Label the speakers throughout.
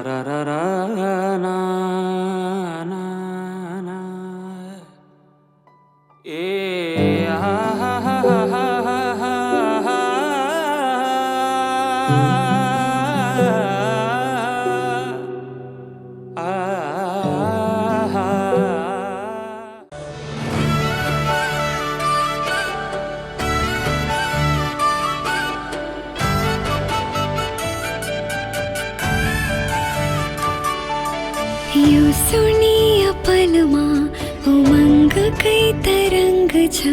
Speaker 1: na na na eh ha ha ha ha ha ha
Speaker 2: यो सुनिया पलमा उमंग कई तरंग छ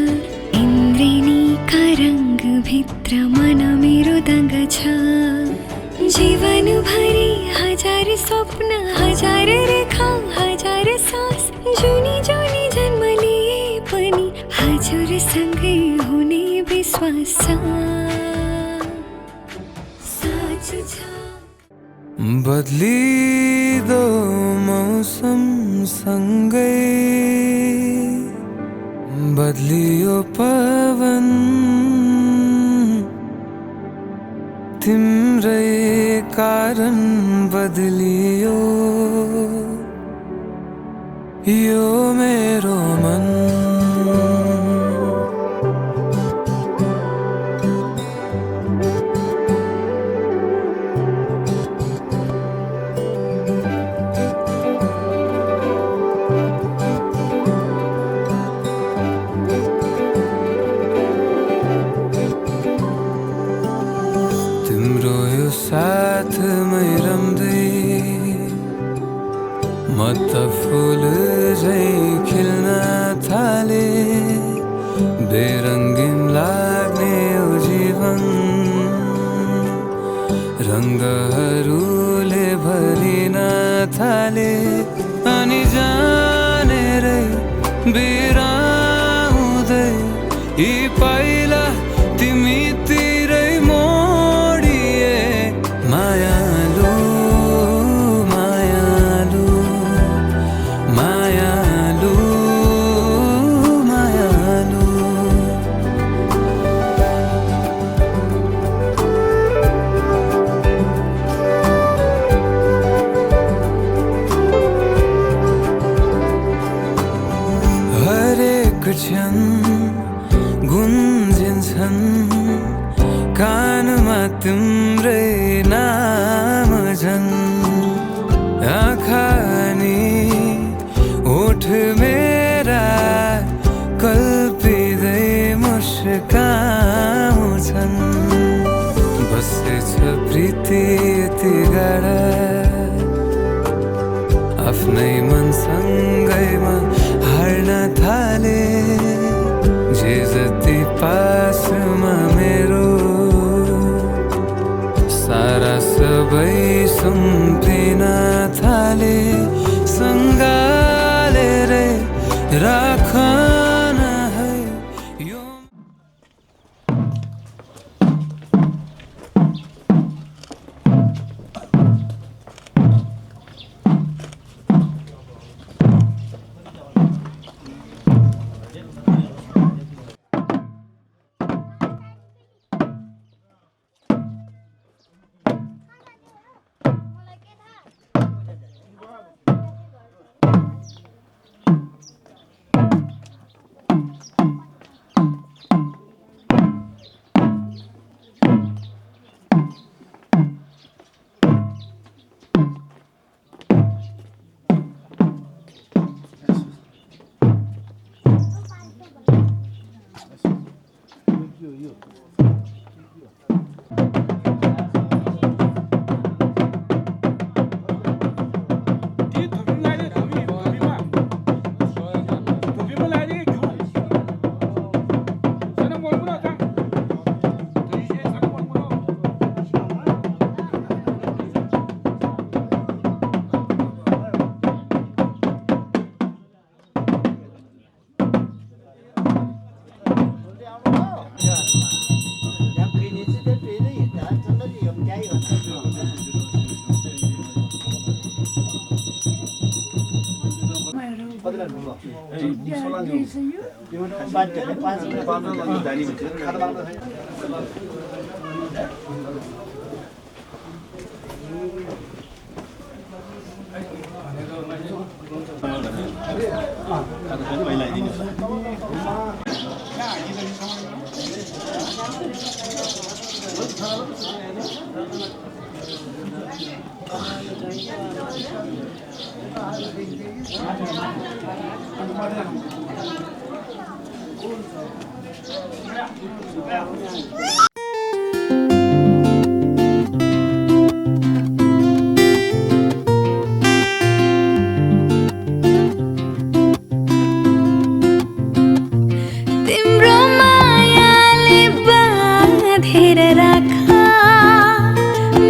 Speaker 2: इंद्रिणी का रंग भित्र मन मेरो दंग छ जीवन भरी हजार स्वप्न हजार रेखा हजार सास जुनी जुनी जन्म लिए पनि हजुर सँगै हुने विश्वास छ साँचो छ
Speaker 3: बदलिदो मौसम सँगै बदलियो पवन तिम्रै कारण बदलियो यो मेरो मन साथमै रम्दै म त फुल झै खिल्न थाले बेरङ्गिन लाग्ने यो जीवन रङ्गहरूले भरिन थाले अनि जानेरै बिराउँदै यी पाइला तिमीतिरै मोडिए मायालु मायालु मायालु मायालु हरेक क्षण गुन्जिन्छन् कानमा तिम्रै नाम झन् आँखा नि ओठ मेरा कल्पिँदै मुस्काउँछन् बसेछ प्रीति यति गाढा आफ्नै मनसँगैमा हार्न थाले जे जति पासमा मेरो सारा सबै सुम्पिन थाले सँगालेरै राखन है यो
Speaker 2: तिम्रो मायाले बाँधेर राखा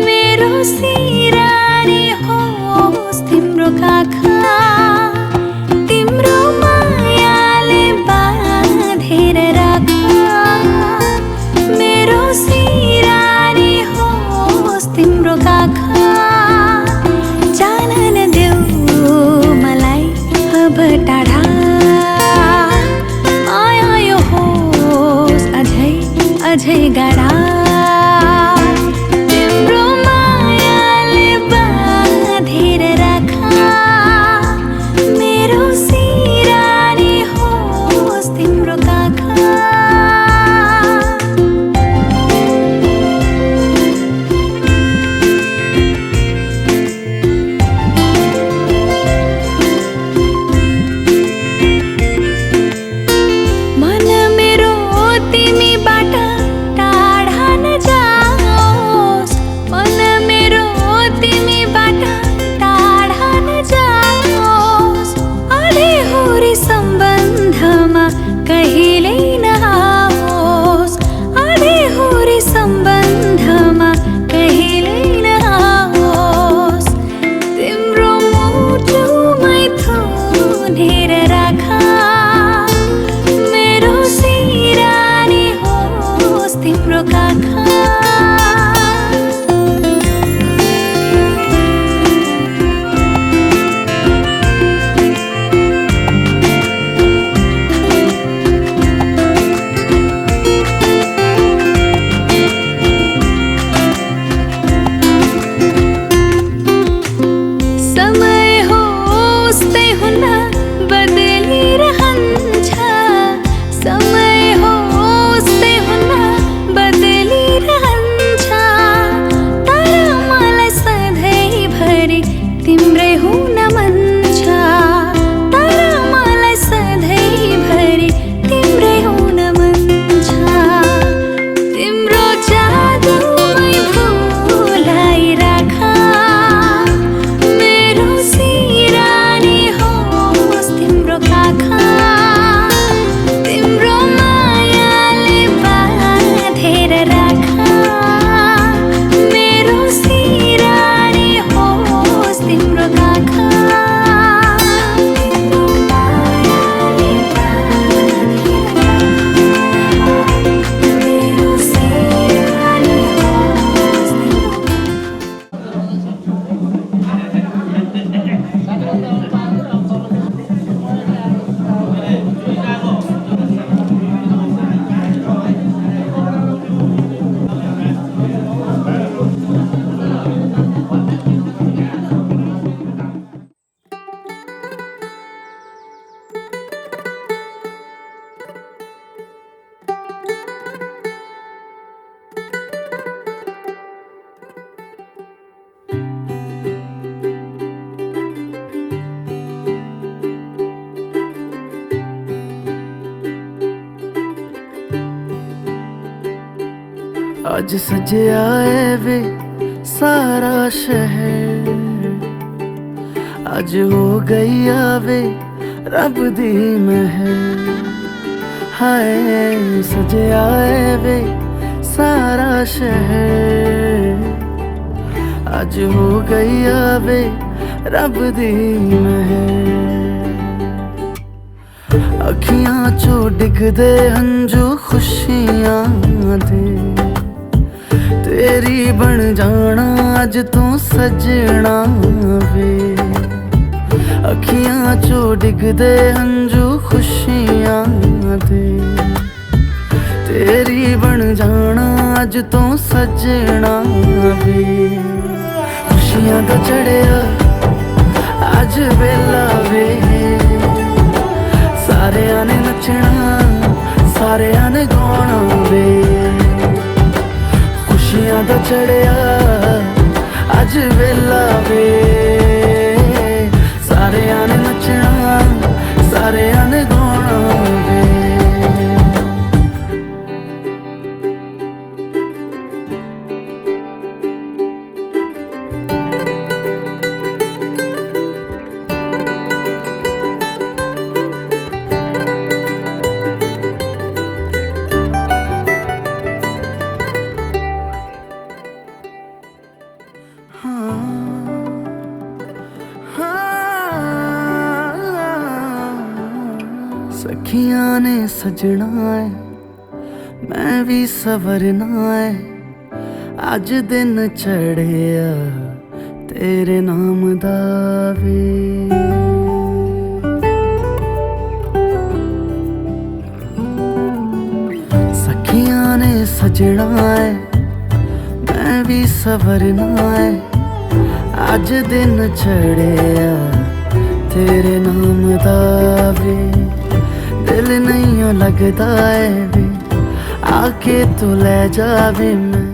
Speaker 2: मेरो सिरानी होस् तिम्रो काखा तिम्रो मायाले बाँधेर राखा मेरो सिरानी होस् तिम्रो काखा जान नदेऊ मलाई अब टाढा अझै गाडा तिम्रो मायाले बाँधेर राखा मेरो सिरानी होस् तिम्रो काखा मन मेरो तिमीबाट टाढा नजाओस् मन मेरो तिमीबाट टाढा नजाओस् अधेहुरी सम्बन्धमा कहिल्यै नआओस् अधेहुरी सम्बन्धमा कहिल्यै नआओस् तिम्रो मुटुमै थुनेर राखा मेरो सिरानी होस् तिम्रो काखा समय होस् त्यही हुन्न बदलिरहन्छ समय होस् त्यही हुन्न बदलिरहन्छ तर मलाई सधैँभरि तिम्रै हुन मन छ तर मलाई सधैँभरि तिम्रै हुन मन छ तिम्रो जादुमै भुलाइराख मेरो सिरानी होस् तिम्रो काखा तिम्रो मायाले बाँधेर राखा मेरो सिरानी होस् तिम्रो काखा तिम्रो मायाले बाँधेर राखा मेरो सिरानी होस् तिम्रो
Speaker 4: आज सजया है वे सारा शहर आज हो गई आवे रब दी महर हाय सजया है वे सारा शहर आज हो गई आवे रब दी महर अखियां चो डिगदे हंजू खुशियां दे तेरी बन जाना अज तू सजना वे अखियां चो डिगदे हंजू खुशियां दे तेरी बन जाना अज तू सजना वे खुशियां दा चढ़िया अज वेला वे ਸਾਰਿਆਂ ਨੇ ਨੱਚਣਾ ਸਾਰਿਆਂ ਨੇ ਗਾਉਣਾ ਵੇ ਖੁਸ਼ੀਆਂ ਦਾ ਚੜਿਆ ਅੱਜ ਵੇਲਾ ਵੇ ਸਾਰਿਆਂ ਨੇ ਨੱਚਣਾ ਸਾਰਿਆਂ ਨੇ ਗਾਉਣਾ ਵੇ सखियां ने सजना है मैं भी सवरना है अज दिन चढ़िया तेरे नाम दा वे सखियां ने सजना है मैं भी सवरना है अज दिन चढ़िया तेरे नाम दा वे दिल नहीं लगता है वे आके तू ले जावे मैं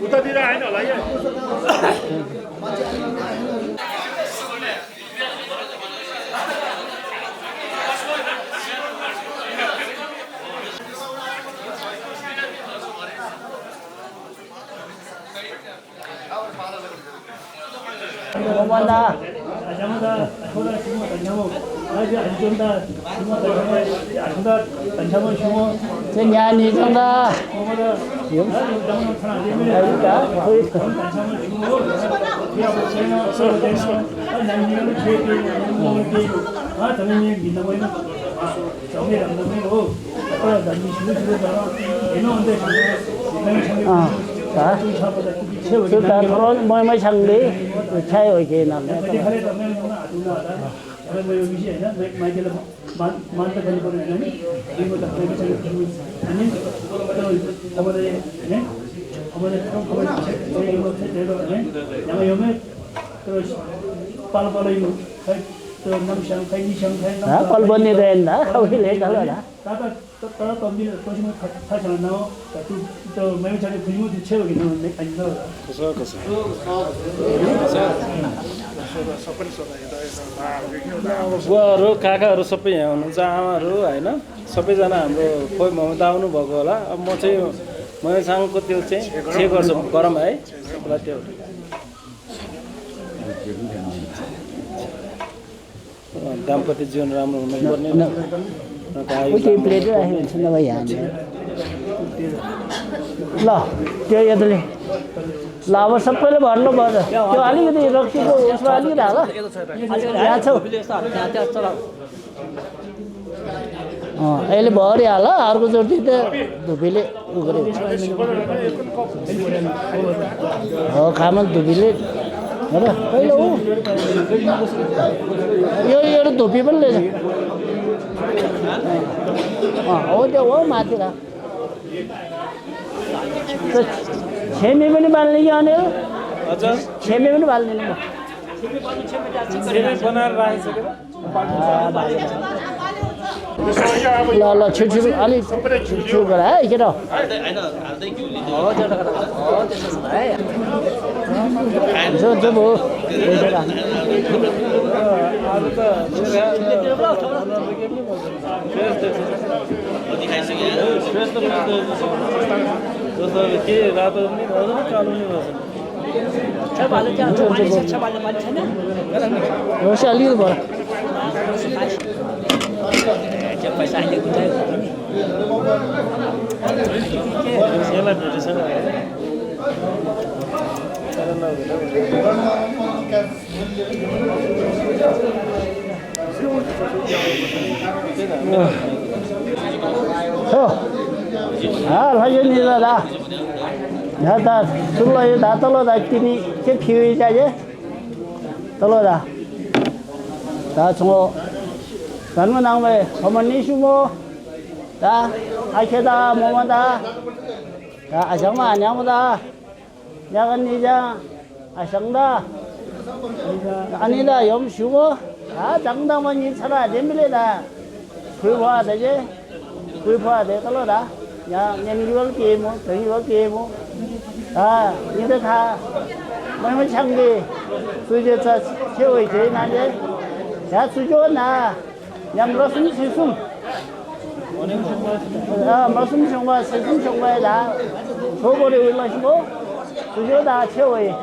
Speaker 5: उतातिर आएन होला यो
Speaker 6: chúng ta có mấy thằng đấy chơi ở kia nằm đấy đó con bên đi đèn đã không biết lấy đó rồi đã
Speaker 5: 따라 덤비는 거시면 다시 안 나와. 또 매우 자기 근육을 채우기 때문에 안 나와. 그래서 बुवाहरू काकाहरू सबै यहाँ हुनुहुन्छ आमाहरू होइन सबैजना हाम्रो खोइ ममता आउनुभएको होला अब म चाहिँ मयसँगको त्यो चाहिँ 6 वर्ष गरम है सबैलाई त्यो दाम्पत्य जीवन राम्रो हुनुपर्ने
Speaker 6: केही प्लेट राखेको हुन्छ नभए यहाँ ल त्यो यताले ल अब सबैले भन्नु पर्छ त्यो अलिकति रक्सीको उसमा अलिकति हाल यहाँ छौ अहिले भरि हाल अर्कोचोटि त धुपीले उ गरेको खामा धुपीले हो र पहिलो यो एउटा धुपी पनि रहेछ हो त्यो हो माथि र छेमी पनि बाल्ने कि अनि छेमी पनि बाल्ने म ल ल छिटो अलिक छिटो गर है केटा जो जो भयो
Speaker 5: के रातो पनि भएन कालो पनि
Speaker 6: रोसी अलिकति भयो
Speaker 5: यसलाई भेटेसँग
Speaker 6: यो नि दादा यहाँ त ठुलो यो दा तल्लो दा तिमी चाहिँ फिउ चाहिँ तल्लो दा दा सँग धर्म नाङमै खमनी सुमो दा आखेदा मोमदा दा आसाङमा न्यामदा यागन निजा आसाङदा 아니다 염수고 다 장담은 인사라 됩니다 불화야 되지 불화야 돼 떨어다 야 년기월 게임 정기월 게임 아 이제 다 뭐뭐 창기 수제자 최고의 제나데 야 수조나 야 무슨 실수 아 무슨 정말 실수 정말다 저거를 올라시고 수조다 최고의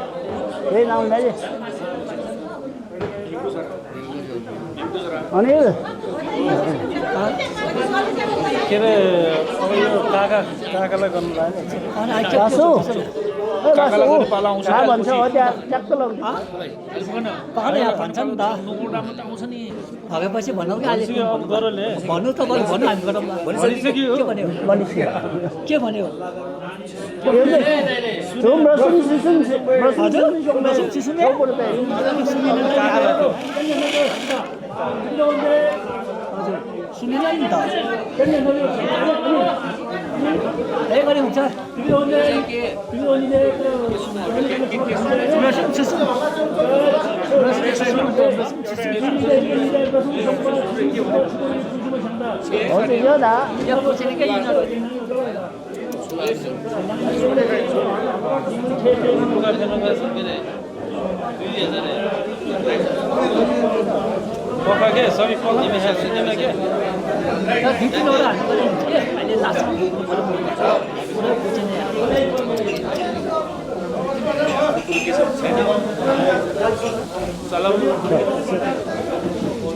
Speaker 6: 왜 나오냐지 अनिल
Speaker 5: के अरे अब यो काकालाई गर्नु लाग्यो
Speaker 6: बासु कहाँ भन्छ हो त्यहाँ ट्याक्क लाउँछ
Speaker 7: पाहाड यहाँ भन्छ नि त भगेपछि भनौँ कि अहिले भन्नु त भन्नु हामी गरौँ के भन्यो सुनिन्छ नि त त्यही गरे हुन्छ
Speaker 6: यो दा
Speaker 5: पका के सबै पक्की मिसा सुन्दैन के
Speaker 7: दुईवटा हामी गरे हुन्छ के अहिले लास्टमा पुरै बुझिने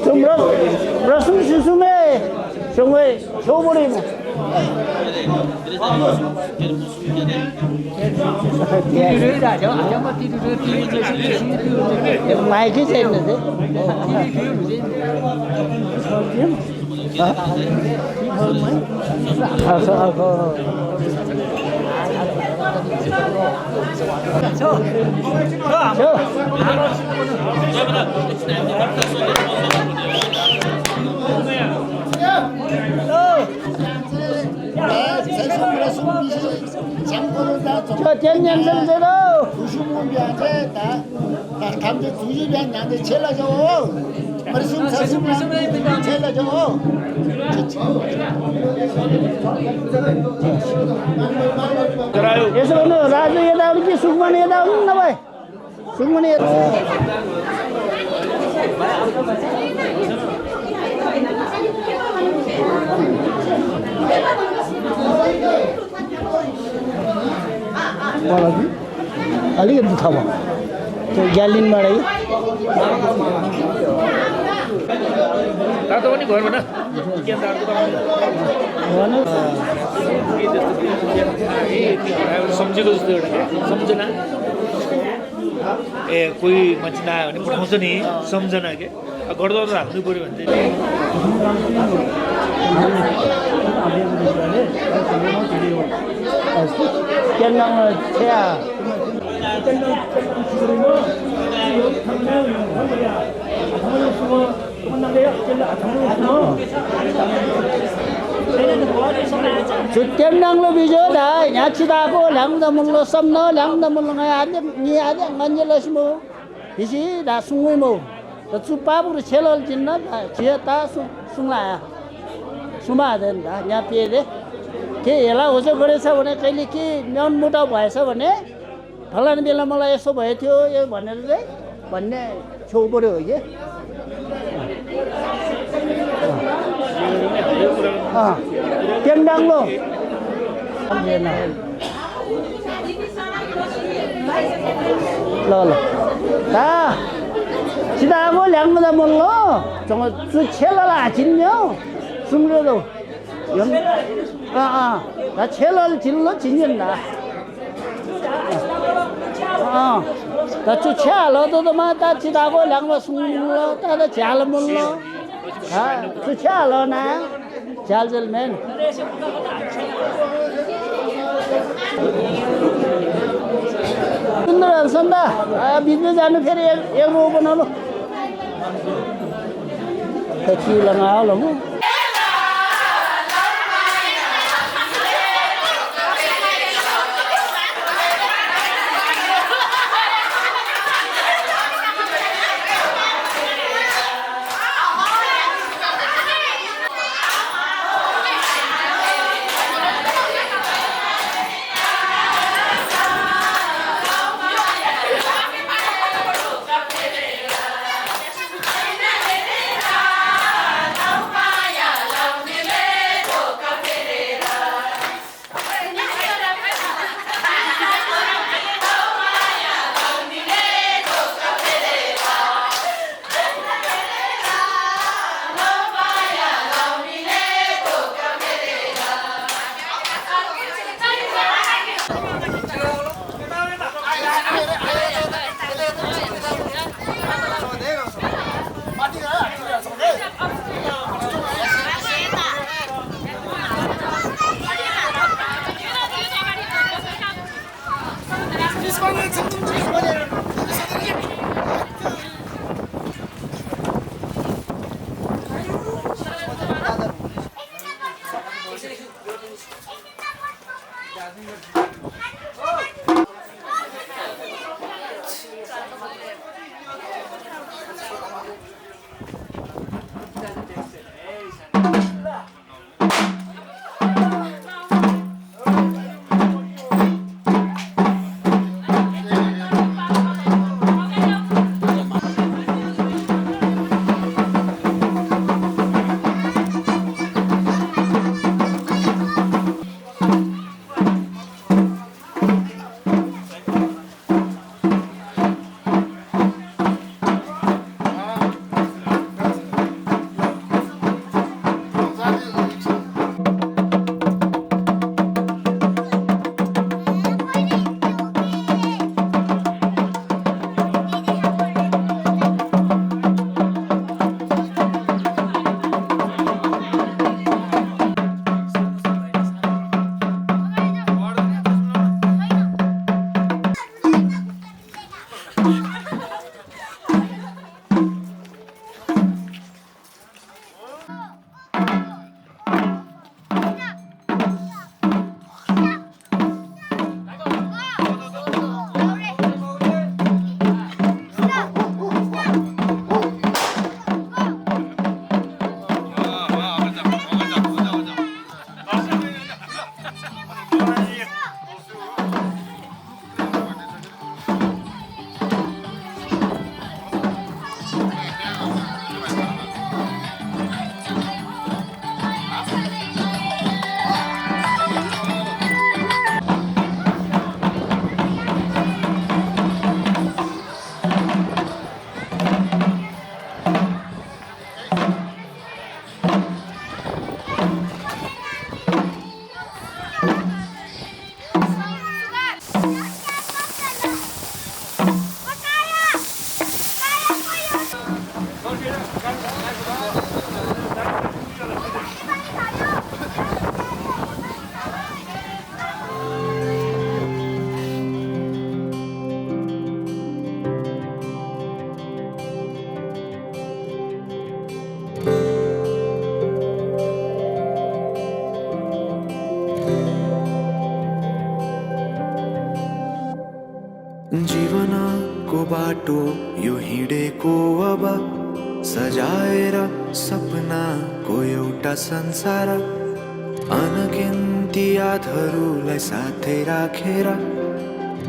Speaker 6: तिम्रो रसुम सुसुमे सँगै छेउबडी माइकै छैन 저 젠년선대로
Speaker 8: 감도 두집이 나한테 젤라줘. 말씀 사슴 젤라줘.
Speaker 6: यसो गर्नु राजु यता आउनु कि सुकमणि यता आउनु न भाइ सुकमणि अलिकति दुःख भयो त्यो ग्यालिनबाटै
Speaker 9: तातो पनि घर भन के तातो सम्झेको जस्तो एउटा सम्झना ए कोही मान्छे नआयो भने पठाउँछ नि सम्झना के गर्दा हाल्नु पऱ्यो भने चाहिँ
Speaker 6: Tiendang lo bijo dah, nyaci dah ko, lang dah mulu samno, lang dah mulu ngaya ni ada nganjel semua. Isi dah sungui mo, tu pabu celol jinna, cia ta sungai, suma ada dah nyapi deh. Ke elah ojo kore sa bone kali ki nyon muda buat sa bone, halan bila malah eso buat itu ye bone deh, bone coba deh ye. Tiendang lo. Lo. Ta. Kita aku yang mana mulu. Jangan tu celala jinnya. Sungguh tu. Yang dah celal jinlo jinnya dah. dah tu celalo tu mata kita aku yang mana sungguh. Ta dah celal mulu. tu celalo na. Jalzel men. सुन्दर सुन्दर बिचमा जानु फेरि एक रोउ बनाउनु के लगायो ल म
Speaker 3: जीवनको बाटो यो हिँडेको अब सजाएर सपनाको एउटा संसार अनगिन्ती यादहरूलाई साथै राखेर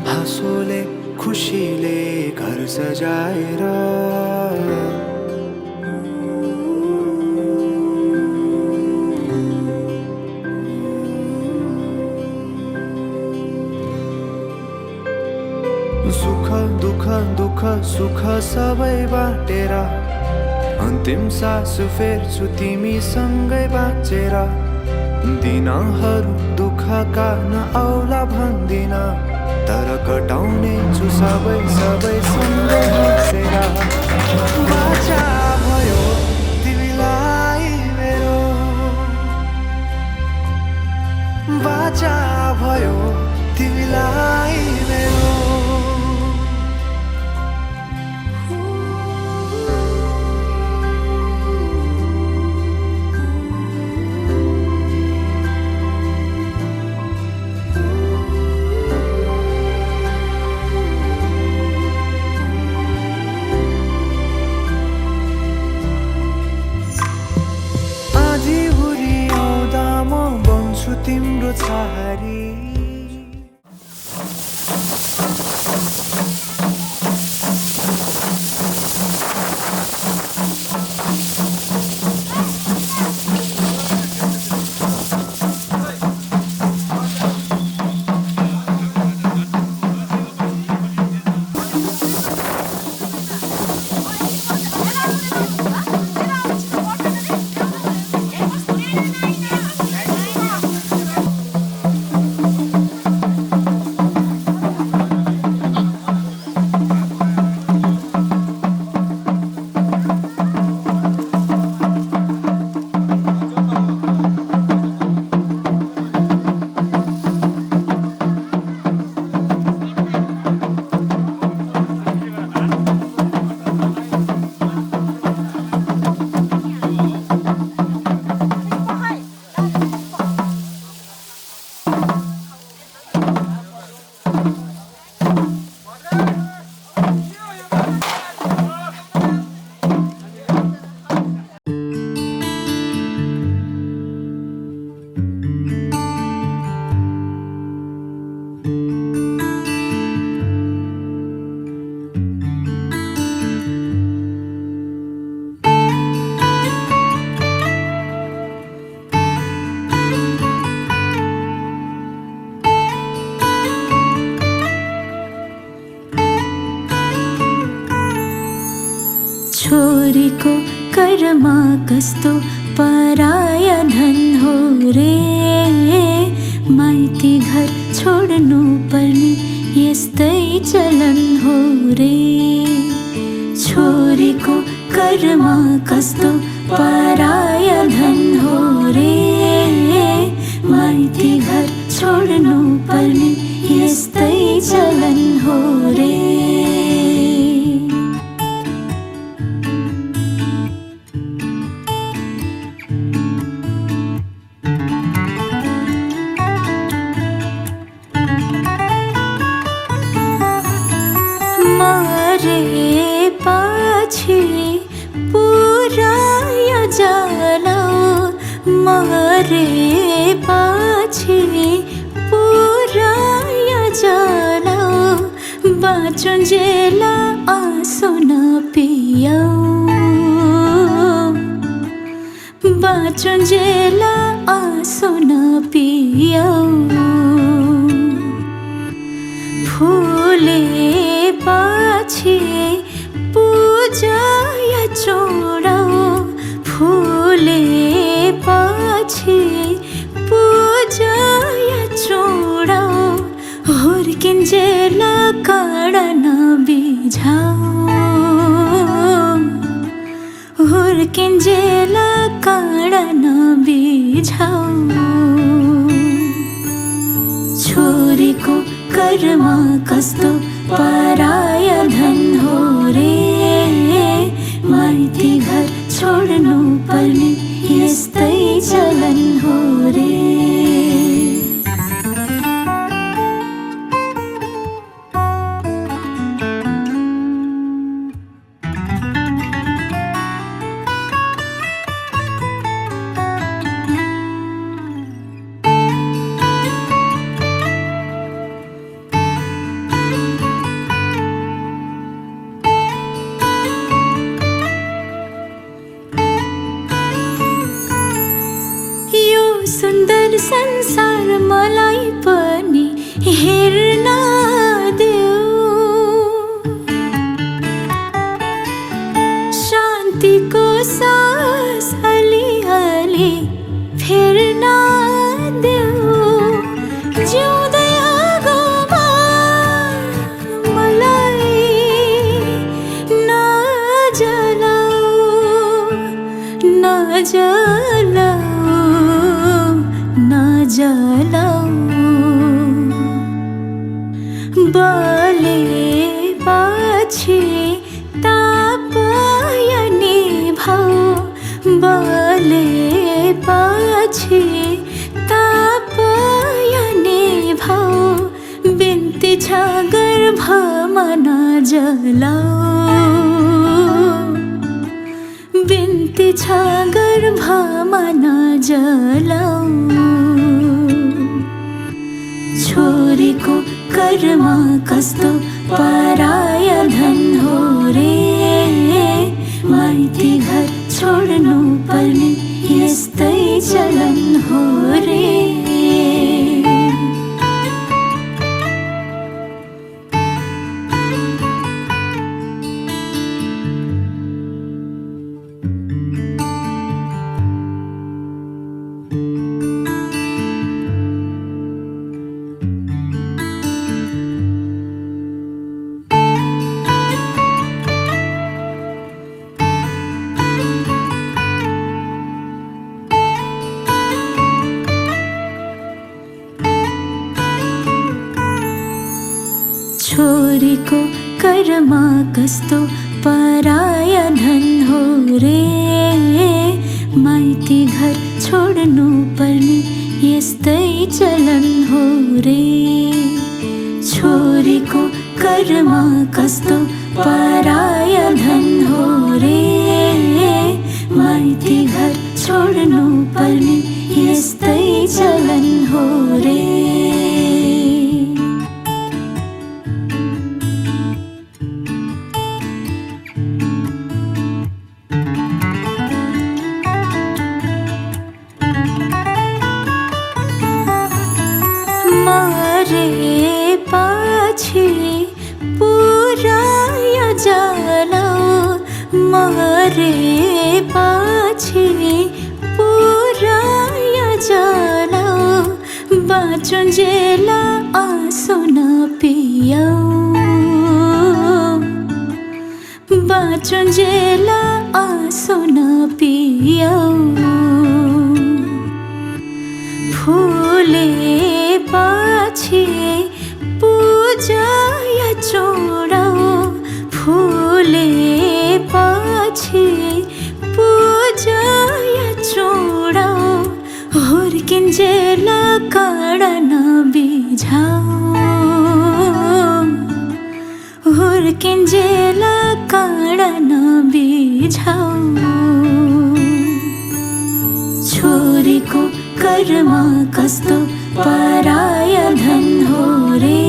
Speaker 3: हाँसोले खुसीले घर सजाएर सुख दुख सुख सबै बाटेर अन्तिम सास फेर्छु तिमीसँगै बाँचेर दिनहरू दुःखका नआउला भन्दिन तर कटाउने छु सबै सँगै बसेर बाचा भयो तिमीलाई मेरो बाचा भयो तिमीलाई मेरो तिम्रो छहारी
Speaker 2: छोरीको कर्म कस्तो पराया धन हो रे माइती घर छोड्नु पर्ने यस्तै चलन हो रे छोरीको कर्म कस्तो पराया धन हो रे माइती घर छोड्नु पर्ने यस्तै चलन हो रे मरे पछि पुराया जाला बाँचुन्जेला आँसु नपियाऊ बाँचुन्जेला आँसु नपियाऊ फुले पछि पूजा चोडाऊ फुले पछि पूजा चोडाऊ हुर्किन्जेला काँडा नबिझाऊ हुर्किन्जेला काँडा नबिझाऊ छोरीको कर्म कस्तो पराया धन हो रे माइती घर छोड्नु पर्ने यस्तै चलन हो रे बले पछि तापयने भाउ बले पछि तापयने भाउ बिन्ती छ गर्भमा नजलाऊ बिन्ती छ गर्भमा नजलाऊ छोरीको कर्म कस्तो पराय धन हो रे माइती घर छोड्नु पर्ने यस्तै चलन हो रे छोरीको कर्म कस्तो पराय धन हो रे माइती घर छोड्नु पर्ने यस्तै चलन हो रे छोरीको कर्म कस्तो पराय धन हो रे माइती घर छोड्नु पर्ने यस्तै चलन हो रे मरे पछि पुराय जलाऊ बाँचुन्जेला आँसु नपियाऊ बाँचुन्जेला आँसु नपियाऊ फुले पछि पूजाय चोडाऊ फुले पछि पूजाय चोडाऊ हुर्किन्जेला काँडा नबिझाऊ हुर्किन्जेला काँडा नबिझाऊ छोरीको कर्म कस्तो पराय धन हो रे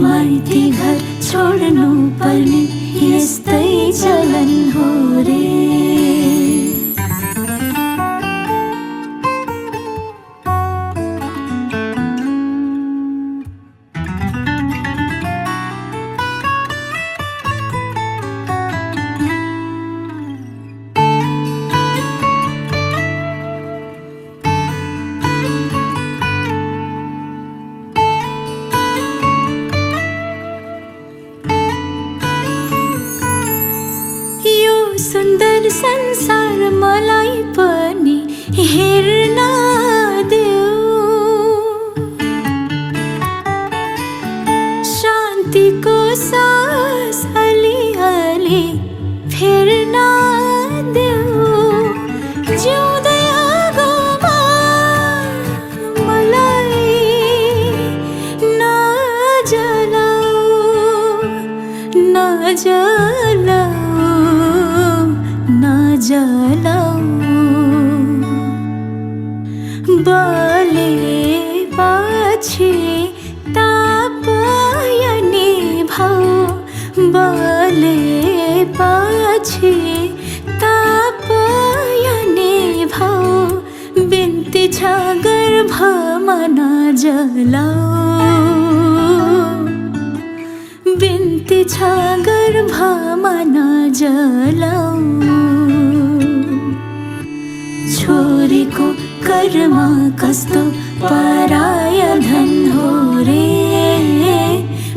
Speaker 2: माइती घर छोड्नु पर्ने यस्तै चलन हो रे सुन्दर संसार मलाई पनि हेर्न देऊ शान्तिको सास अलिअलि फेर्न देऊ जिउँदै आगोमा मलाई नजलाऊ नजलाऊ नजलाऊ बले पछि तापयने भाउ बले पछि तापयने भाउ बिन्ती छ गर्भमा नजलाऊ बिन्ती छ गर्भमा नजलाऊ छोरीको कर्म कस्तो पराय धन हो रे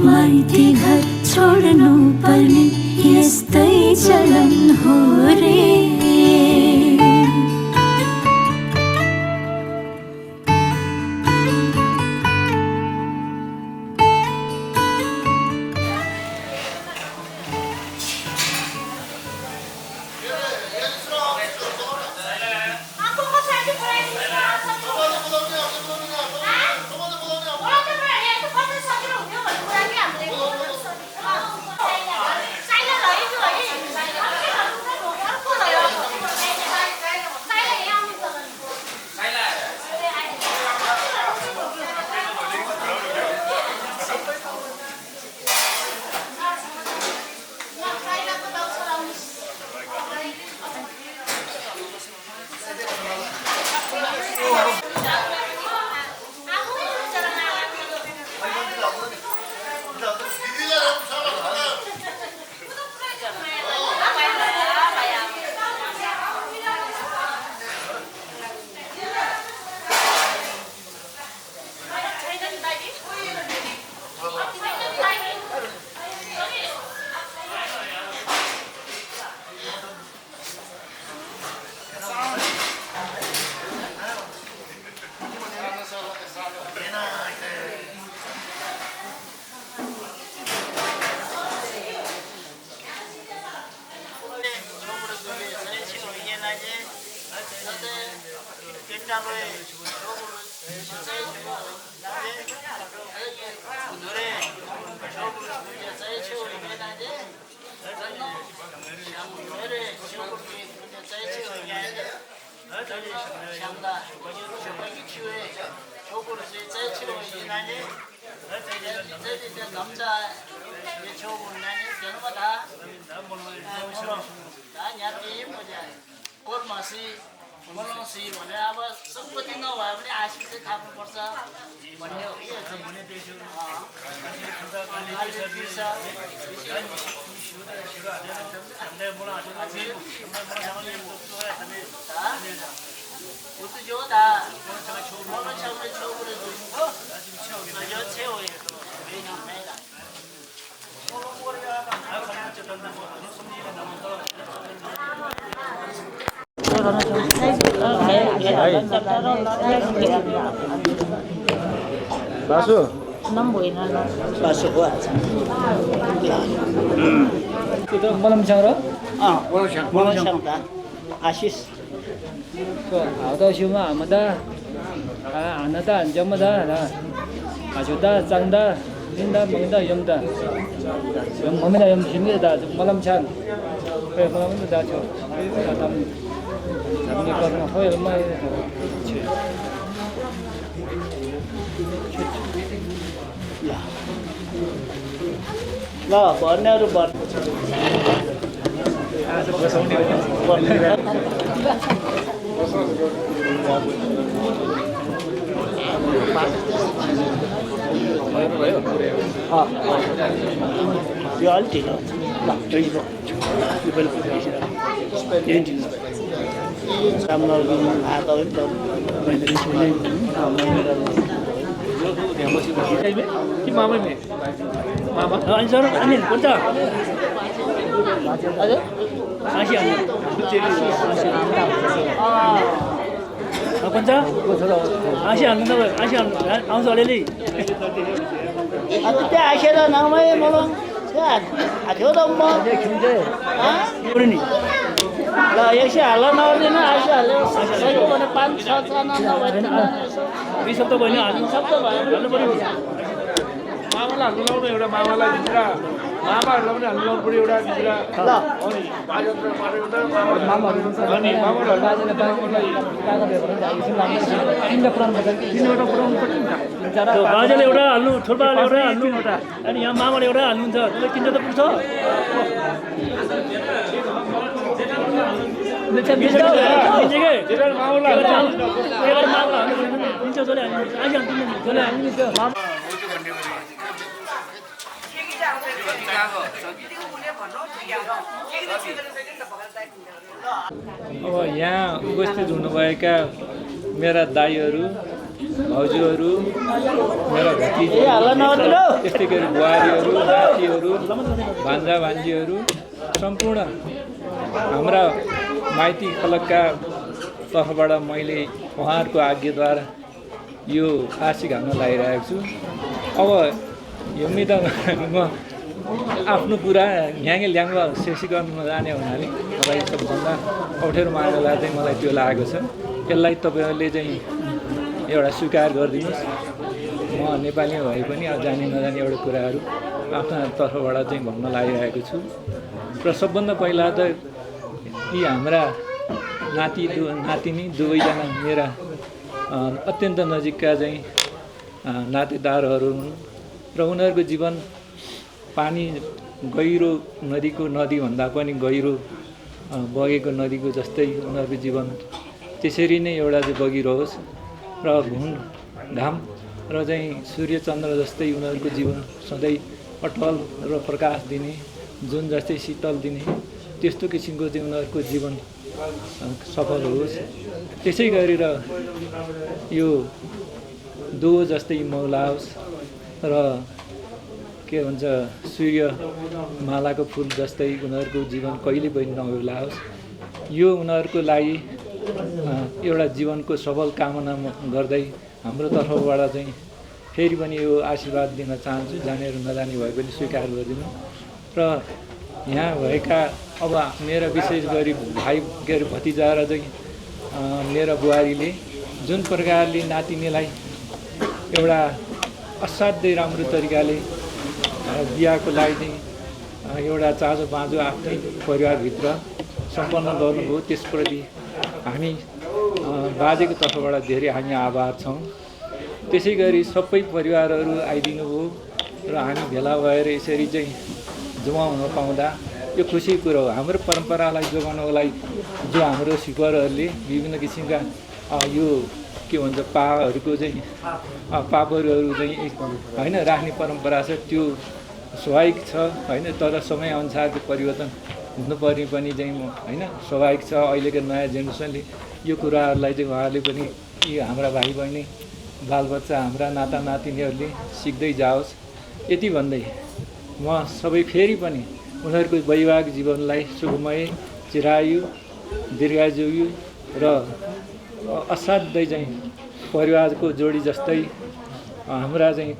Speaker 2: माइती घर छोड्नु पर्ने यस्तै चलन हो रे
Speaker 6: मलाउँसी भनेर अब सम्पत्ति नभए पनि आशिष चाहिँ थाप्नुपर्छ भन्ने हो कि
Speaker 5: बासु
Speaker 6: बासु भइहाल्छ
Speaker 7: त्यो त मलमसँग र
Speaker 6: मलाउँछ आशिष
Speaker 7: hảo mà mà da nó ta giống mà da là chúng ta chẳng da nên da mình da giống da giống mình da giống chính cái da mà làm chăng về mà làm da cho làm như con nó hơi mà
Speaker 6: ल भन्नेहरू भन् यो अलिक ढिलो
Speaker 9: कि मामै में मामा
Speaker 6: अनि सर अनि हुन्छ हजुर आसी हाल्नु भन्छ आसी हाल्नु तपाईँ आसी हाल्नु आउँछ अलिअलि त्यो आसेर नमै मलाई हाथ्यो त म नि ल यसो हाल्न नआउँदैन आसी हाल्यो 5-6जना नभए दुई सप्ताह भयो हाल्नु सप्ताह भयो हाल्नु पऱ्यो
Speaker 9: मामालाई हाल्नु लाउनु एउटा मामालाई दिन्छ मामाहरूलाई पनि हाल्नु लाउनु पऱ्यो एउटा दिन्छ
Speaker 6: बाजेले एउटा हाल्नु छोराले एउटा हाल्नु अनि यहाँ मामाले एउटा हाल्नुहुन्छ त्यसले किन्छ त पुग्छ
Speaker 10: अब यहाँ उपस्थित हुनुभएका मेरा दाइहरू भाउजूहरू मेरा भतिजी त्यस्तै गरी बुहारीहरू नातिहरू भान्जा भान्जीहरू सम्पूर्ण हाम्रा माइती खलकका तर्फबाट मैले उहाँहरूको आज्ञाद्वारा यो आशी घाम्न लागिरहेको छु। अब यो म आफ्नो कुरा ल्याङ्गे ल्याङ्ग शेषी गर्न नजाने हुनाले मलाई सबभन्दा अप्ठ्यारो मामला चाहिँ मलाई त्यो लागेको छ। यसलाई तपाईँहरूले चाहिँ एउटा स्वीकार गरिदिनुहोस्। म नेपाली भए पनि अब जाने नजाने एउटा कुराहरू आफ्ना तर्फबाट चाहिँ भन्न लागिरहेको छु। र सबभन्दा पहिला त यी हाम्रा नातिनी दुवैजना मेरा अत्यन्त नजिकका चाहिँ नातेदारहरू हुन् र उनीहरूको जीवन पानी गहिरो नदीभन्दा पनि गहिरो बगेको नदीको जस्तै उनीहरूको जीवन त्यसरी नै एउटा चाहिँ बगिरहोस् र घुम घाम र चाहिँ सूर्य चन्द्र जस्तै उनीहरूको जीवन सधैँ अटल र प्रकाश दिने जुन जस्तै शीतल दिने त्यस्तो किसिमको चाहिँ उनीहरूको जीवन सफल होस्। त्यसै गरेर यो दो जस्तै मौलाओस् र के भन्छ सूर्य मालाको फुल जस्तै उनीहरूको जीवन कहिले पनि नहुलाओस्। यो उनीहरूको लागि एउटा जीवनको सफल कामना गर्दै हाम्रो तर्फबाट चाहिँ फेरि पनि यो आशीर्वाद दिन चाहन्छु। जाने र नजाने भए पनि स्वीकार गरिदिनु। र यहाँ भएका अब मेरा विशेष गरी भाइ के अरे भतिजा र चाहिँ मेरा बुहारीले जुन प्रकारले नातिनीलाई एउटा असाध्यै राम्रो तरिकाले बिहाको लागि चाहिँ एउटा चाँजो बाँझो आफ्नै परिवारभित्र सम्पन्न गर्नुभयो, त्यसप्रति हामी बाजेको तर्फबाट धेरै हामी आभार छौँ। त्यसै गरी सबै परिवारहरू आइदिनु भयो र हामी भेला भएर यसरी चाहिँ जम्मा हुन पाउँदा यो खुसीको कुरो हो। हाम्रो परम्परालाई जोगाउनको लागि जो हाम्रो सिपरहरूले विभिन्न किसिमका यो के भन्छ पाहरूको चाहिँ पापरहरू चाहिँ होइन राख्ने परम्परा छ, त्यो स्वाभाविक छ होइन। तर समयअनुसारको परिवर्तन हुनुपर्ने पनि चाहिँ होइन स्वाभाविक छ। अहिलेको नयाँ जेनेरेसनले यो कुराहरूलाई चाहिँ उहाँहरूले पनि यो हाम्रा भाइ बहिनी बालबच्चा हाम्रा नाता नातिनीहरूले सिक्दै जाओस् यति भन्दै म सबै फेरि पनि उनीहरूको वैवाहिक जीवनलाई सुखमय, चिरायु, दीर्घायु र असाध्यै चाहिँ परिवारको जोडी जस्तै हाम्रा चाहिँ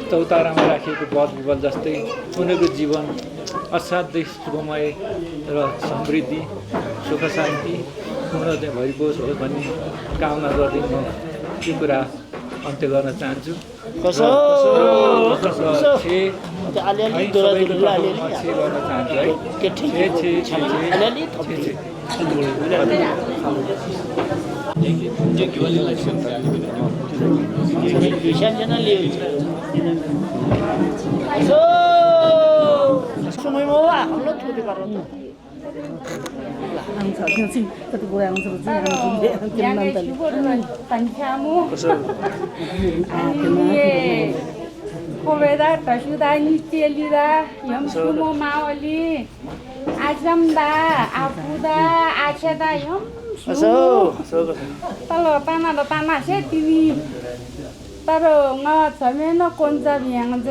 Speaker 10: चौतारामा राखिएको बल विबल जस्तै उनीहरूको जीवन असाध्यै सुखमय र समृद्धि, सुख शान्ति पूर्ण चाहिँ भइपोस् भन्ने कामना गर्दै म यो कुरा अन्त्य गर्न चाहन्छु।
Speaker 11: Korea Tasudani Telida, Yom Sumo Maoli, Ajamda, Abuda, Achada, Yom Sumo. Talo Tana, the Tana Shetini. Taro, not Sameno Konza, Yang,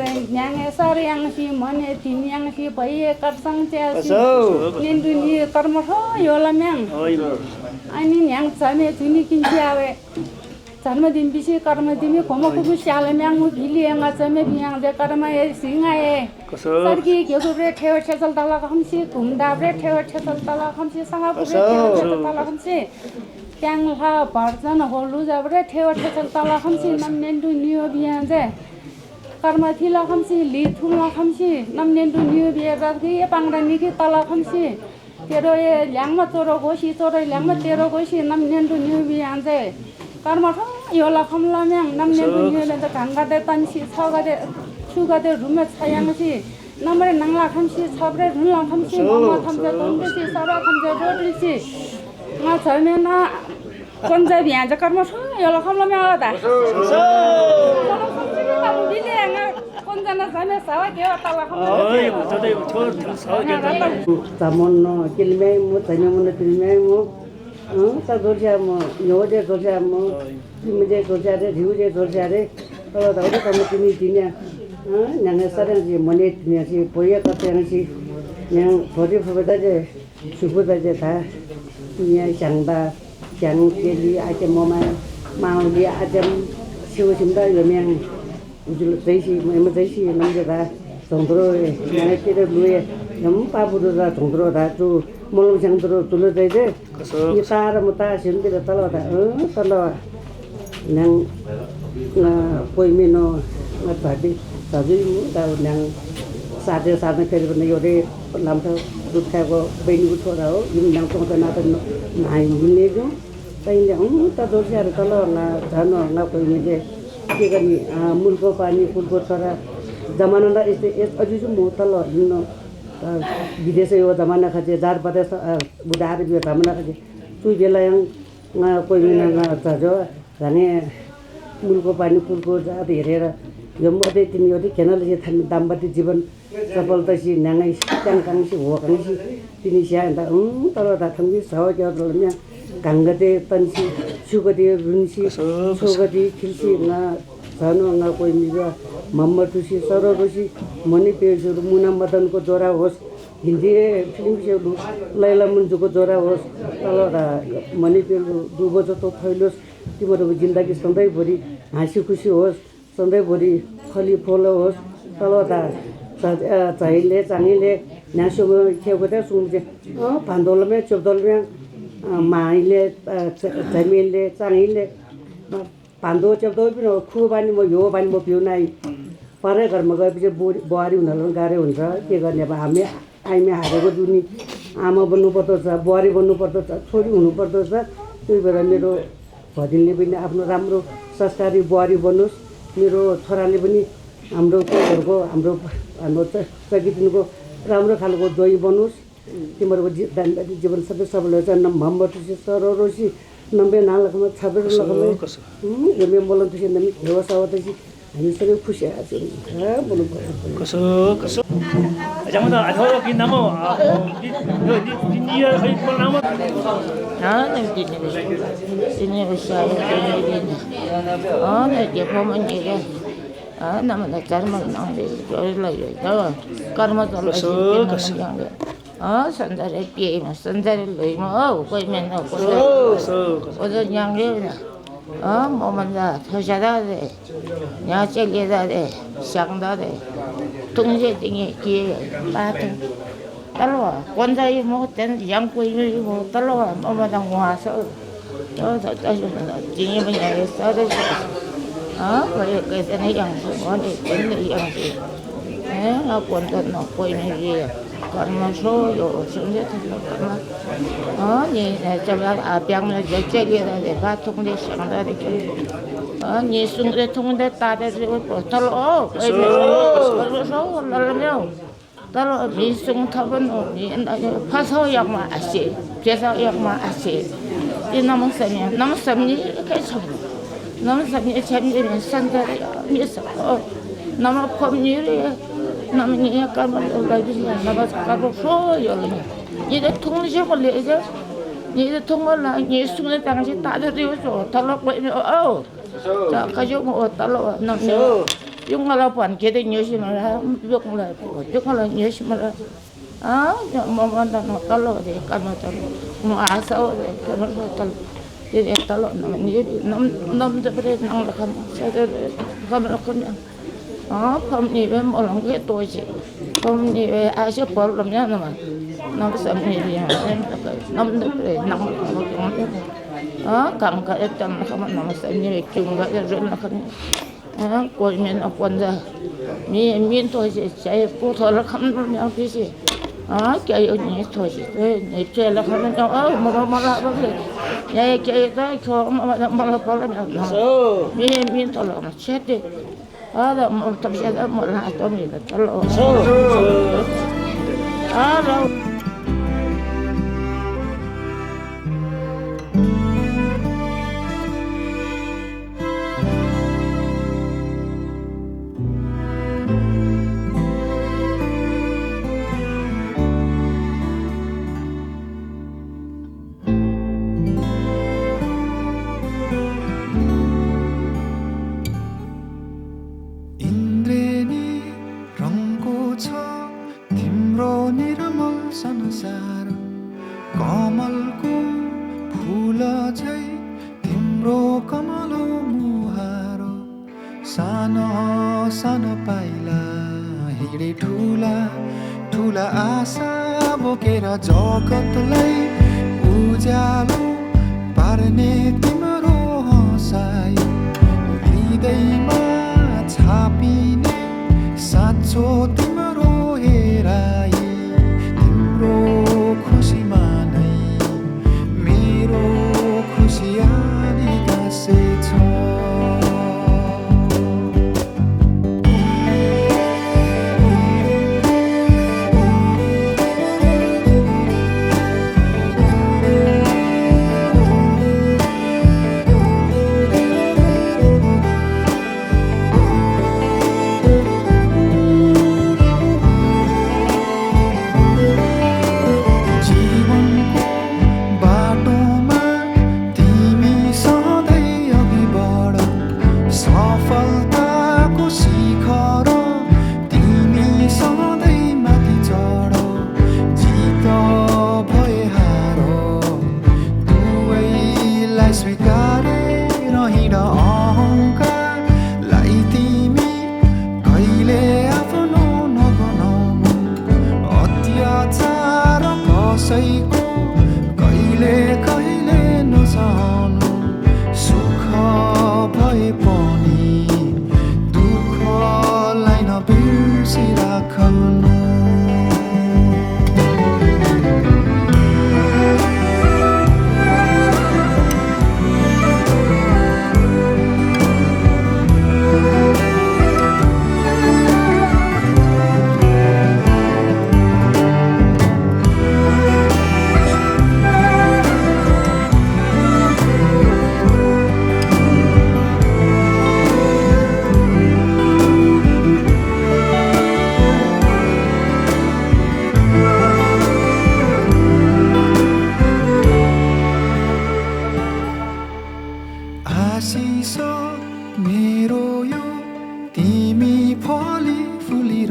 Speaker 11: sorry, Yang, she, Money, Yang, she, Pay, Karsang, Chelsea, Ninduni, Karmoho, Yolamang. I mean, Yang Same, Tunikin Chiave. जन्मदिन विषय कर्मदिन कोमको शालम्याङ गिलियाङ चमे बियाङ they कर्म ए सिंगाए सरकी केसुरे ठेव छसल तला खमसी घुमदाब्रे ठेव छसल तला खमसी संगापुरे ठेव छसल तला खमसी ट्याङला भर्जन होलु जबरे ठेव छसल तला खमसी नमनेन्दु नियो बियाङ दे कर्म थिला खमसी लिथुला खमसी नमनेन्दु नियो बिया जति पाङरानी कि तला खमसी तेरो ए ल्याङमा चोरो गोसी चोरो ल्याङमा तेरो गोसी नमनेन्दु नियो बियाङ दे कर्म योला खमलाम्याङ नमने दुनियाले त घांगादे तन्सी छगदे सुगदे रुमे छयाङसी नम्बरे नंगला खमसी छब्रे रुला खमसी ममा खमजे तन्सी सरा खमजे रोटिसी म छमेना कोनजा भ्याज कर्म योला खमलाम्याङ आदा कोनजना छमे सवा के तला खमला ओइ जतै छोड सवा के
Speaker 6: तमन किलमे मु तने मन किलमे मु ta dorja mo node dorja mo timje dorja re dhiuje dorja re talo talo kamu tini tinya nang sarang ji mone tinya si poya kateng si yang bodi phobeda je subuda je tha tinya changda chang keli aje moma mauli aje siu simda yomyang ujul teisi mema teisi namje da tongdro nang kire luye nam pabudo da tongdro da tu molong changdro tulo dai je Itara muta sindi da talo da talo nang na poimino na tadi tadi mu da nang sade kere bane yore lam tho dut kha ko beini utho da ho yim nang tong ta na ta nai mine jo tai ne ta do jar talo na dhano na poimi je ke gani mulko pani kulko tara zamana da este aju ju mu talo no विदेश यो जमाना खाजे जार प्रदेश बुढार यो जमाना खाजे तु बेला yang कोही मिना जो जाने मुलको पानी पुलको जात हेरेर यो मते तिनी यो केनल जे थान दाम्पत्य जीवन सफलता सी नाङै काङकाङसी हो काङसी तिनी स्या त तर ता थंगी सव के दलम्या गांगते तन्सी सुगति रुन्सी सुगति खिल्सी ना जानो ना कोही मिगा मम्मटुसी सररोसी मनी पेजहरु मुना मदनको जोरा होस् हिन्दी फिल्म से लैला मुन्जुको जोरा होस् तलरा मनी पेजहरु दुबो जतो फैलोस् तिम्रो जिन्दगी सधैँभरि हाँसी खुसी होस् सधैँभरि फली फल होस् तलरा चाहिले चाङिले नासो खेगोते सुमजे भान्दोलमे चोदलमे
Speaker 12: माइले जमिनले चाङीले भान्दो चेप्दो पनि हो खु पानी म यो पानी म पिउनाइ परै घरमा गएपछि बुहारी हुनलाई गाह्रो हुन्छ के गर्ने अब हामी आइमे हारेको जुनी आमा बन्नुपर्दो छ बुहारी बन्नुपर्दो छ छोरी हुनुपर्दो छ त्यही भएर मेरो भगिनीले पनि आफ्नो राम्रो संस्कारी बुहारी बनोस् मेरो छोराले पनि हाम्रो घरको हाम्रो चकिदिनको राम्रो खालको जोइ बनोस् तिमीहरूको जीवन सधैँ सबैले चाहिँ मोहम्मद सरोसी नम्बे नालकमा छाबेर लगमै यो बोलन तुसी नमी हेवा सावतसी हामी सबै खुसी आछु बोल्नु पर्छ
Speaker 5: कसो कसो जमा त आथो कि नाम यो दिनिया खै बोल नाम
Speaker 13: Sini usaha ini, dia pun juga, nama dah karma nang deh, jual lagi, karma tu lagi yang deh, sandar piye mas, sandar lagi mau, kau mana kau dah yang deh, momen dah, terus dah deh, nyacel dah deh, siang dah deh, tunggu tinggi kiye, batu. Talo, konda ini mau ten yang kau ini mau talo, mama dah nguasa, tak jadi banyak sahaja, kau ini yang semua ini yang aku konda nak kau ini dia, karena so yo sebenarnya karena, ni coba apa yang mana jadi dia batuk dia siang dah dia, ni sungguh tunggu tak ada talo, kalau so lalu Kalau bisung taban ni, pasal yang masih, pasal yang masih, ini nama saya ni kacau, nama saya ni sandar ni sah, nama pemiri, nama ni kamu lagi nama kamu so yang ni dah tunggu siapa lagi, ni dah tunggu lah, ni sungai tangan si tak ada dia so, talak buat ni, tak kacau mau talak, nama yung ngalapan kita nyusi malah,juk malah nyusi malah, mama dah nak talo deh, kan talo, mau asal deh, kan talo, jadi talo nam dapet nang lekam, saya lekam lekamnya, pam ni orang ke tu je, pam ni asyik problemnya nama, nam sambil dia, nam dapet nang lekam, kam kaya tam lekam nam sambil cuma kaya run lekamnya. Kau min apa dah, min tu saya pun thora kamu yang sih, kaya ni tu sih, ni cila kamu yang malah apa ni, ya kaya tu malah malah yang, min tu lah macam tu, ada tapi ada malah tu ni kalau, ada.
Speaker 3: कमलको फूल झै तिम्रो कमलो मुहारो सानो सानो पाइला हिँडे ठुला ठुला आशा बोकेर जगतलाई उज्यालो पार्ने तिम्रो हँसाइ हृदयमा छापिने साँचो तिम्रो हेराइ तिम्रो खुसीमा नै मेरो खुसी आनी गाँसे छ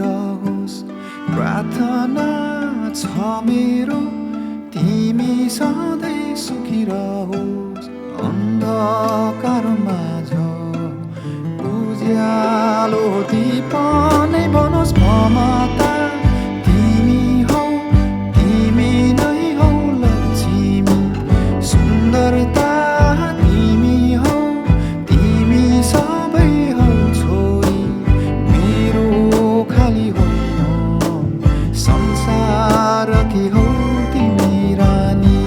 Speaker 3: रहोस् प्रार्थना छ मेरो तिमी सधैँ सुखी रहोस् अन्धकार माझ उज्यालो दीप नै बनोस् ममता तिमी हौ तिमी नै हौ लक्ष्मी सुन्दरता तिमी हौ तिमी सबै हौ छोरी मेरो खाली होइन संसारकी हौ तिमी रानी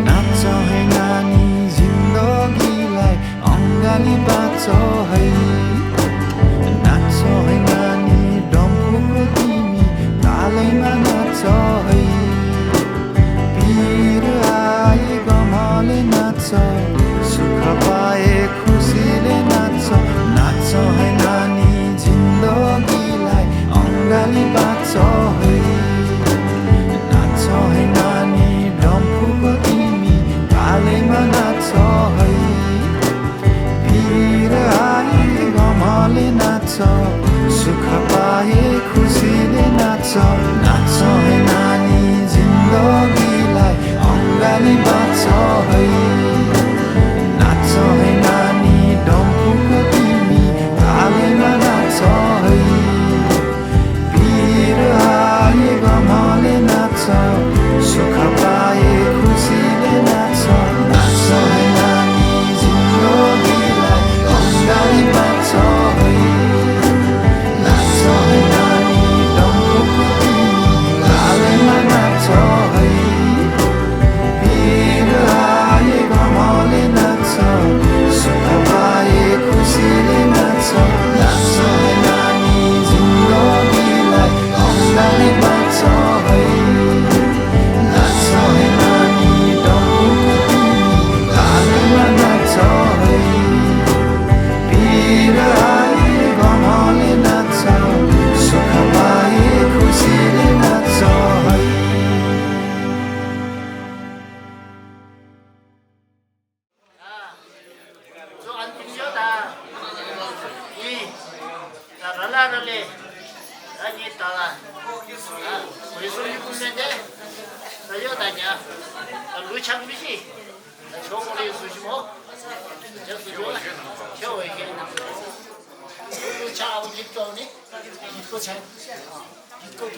Speaker 3: नाच है नानी जिन्दगीलाई अङ्गाली बाँच है नाच है नानी डम्फुको तिमी तालैमा नाच है पीर आए गमले नाच सुख पाए खुसीले नाच नाच है नानी जिन्दगीलाई अङ्गाली बाँच है नाच है नानी डम्फुको तिमी तालैमा नाच है पीर आए गमले नाच सुख पाए खुसीले नाच नाच है नानी जिन्दगीलाई अङ्गाली बाँच है नाच है नानी डम्फुको तिमी तालैमा नाच है पीर आए गमले नाच सुख पाए खुसीले नाच नाच है नानी जिन्दगीलाई अङ्गाली बाँच है नाच है नानी डम्फुको तिमी तालैमा नाच है पीर आए गमले नाच सुख पाए खुसीले नाच नाच है नानी जिन्दगीलाई अङ्गाली बाँच है नाच है नानी डम्फुको तिमी तालैमा नाच है पीर आए गमले नाच सुख पाए खुसीले नाच है
Speaker 6: जो अन्तिम यो दा यी रलारले अनि तला 회수리 군대인데 나요 다냐 루창 비시 총으로 수시모 저수 줘 겨우에게 루창 아버지 또니 이거 참 이거 줘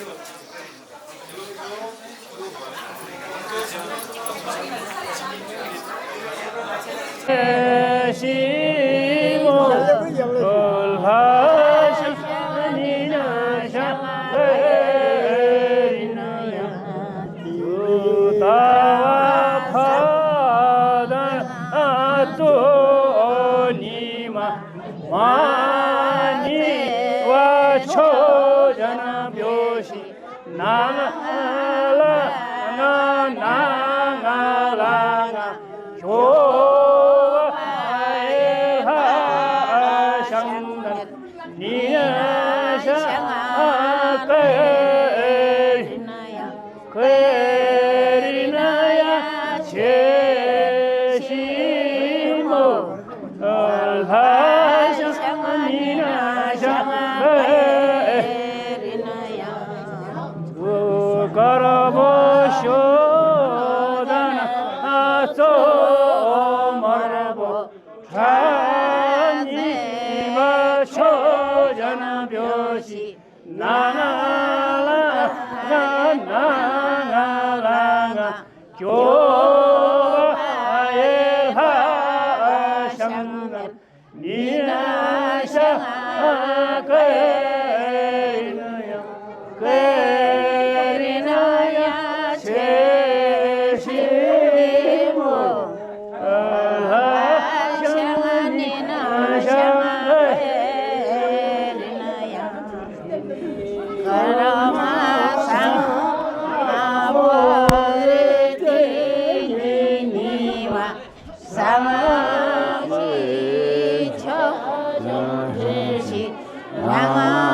Speaker 13: Sama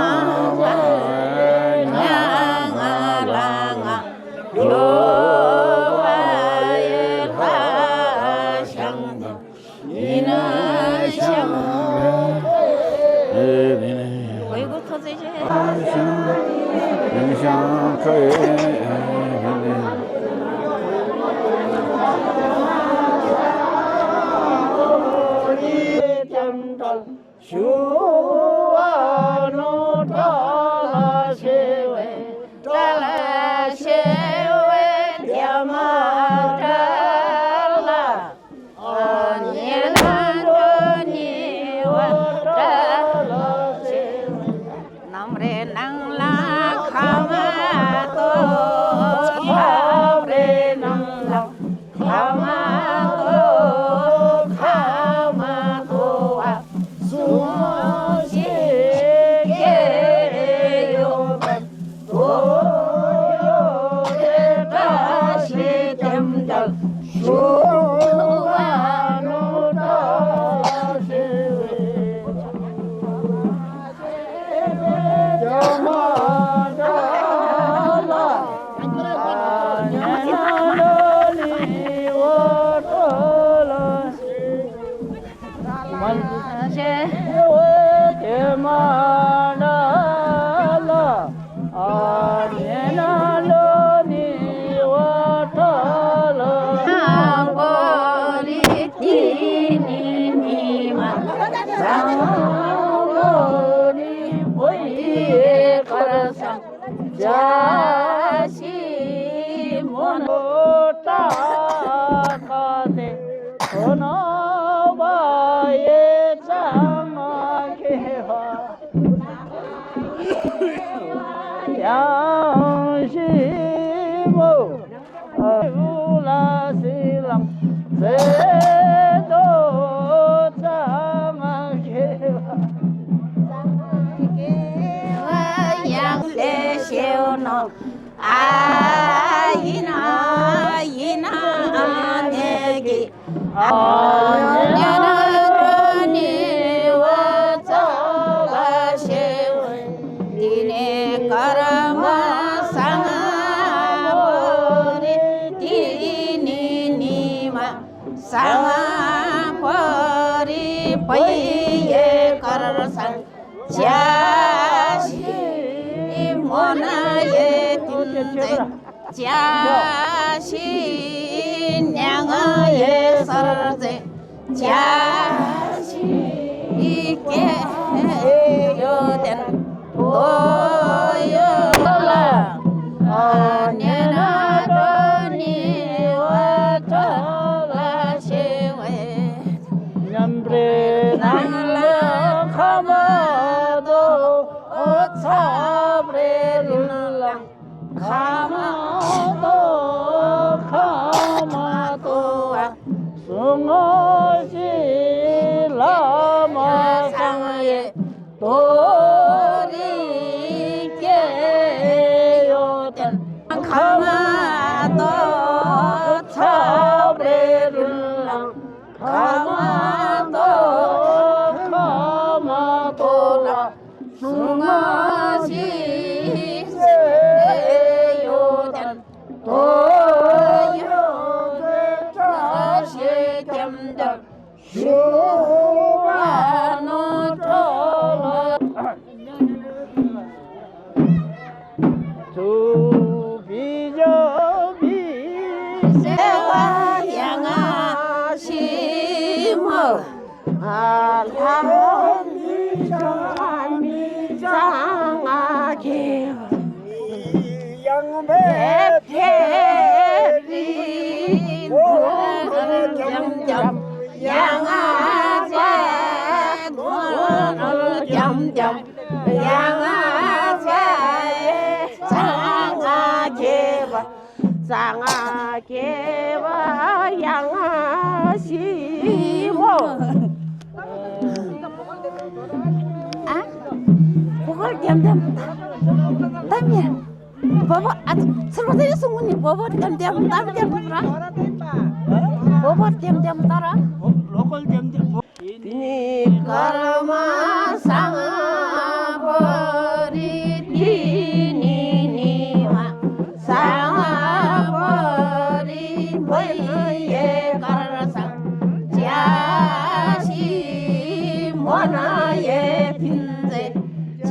Speaker 13: 자시 모나의 빈대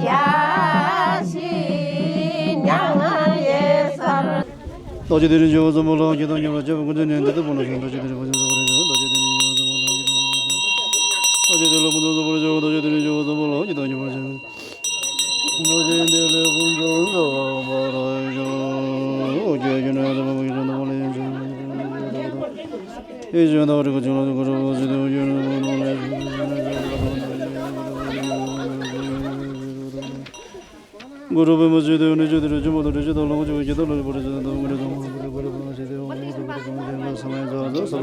Speaker 13: 자
Speaker 14: 너희들이 저어서 몰라 기도니 몰라 저 군전인데도 보는 너희들이 보면서 그러죠 너희들이 저어서 몰라 너희들로 문도서 보죠 너희들이 저어서 몰라 기도니 몰라 너희들이 본전도 말아요 어제는 너희들은 몰라요 이제 나를 그저는 그러고 무릎에 맞지도 오늘 저들을 좀 오늘 저들 너무 저기 저들을 버려서 너무 그래도 버려 맞지도 오늘 저들 samaya 저 서로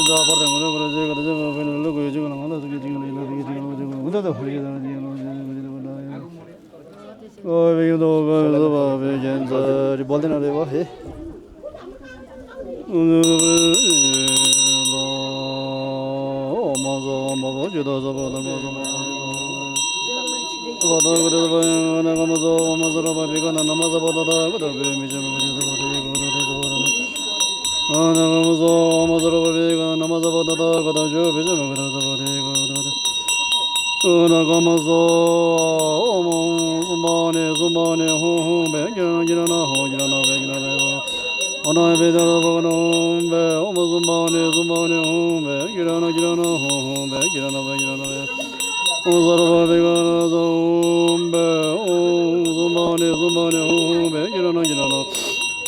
Speaker 14: 자 버려 버려 제가 저 배는 놓고 지금 하나 저기 지금 이렇게 지금 우다다 흘리잖아 지금 왜도 그래서 봐 배견자 볼데나 돼 봐. 오늘 맞아 맞아 저도 저도 맞아 Vada gada vaya na gamazo mazara babiga na namaza vada da gada be mijam gada vada gada de vada ana gamazo mazara babiga na namaza vada da gada jo bijam gada vada gada ana gamazo zumane hu be jina na ho jina na be ana be da vada be zumane hu be jina na ho be jina na be Ozarva vegana zombe zumane humbe girana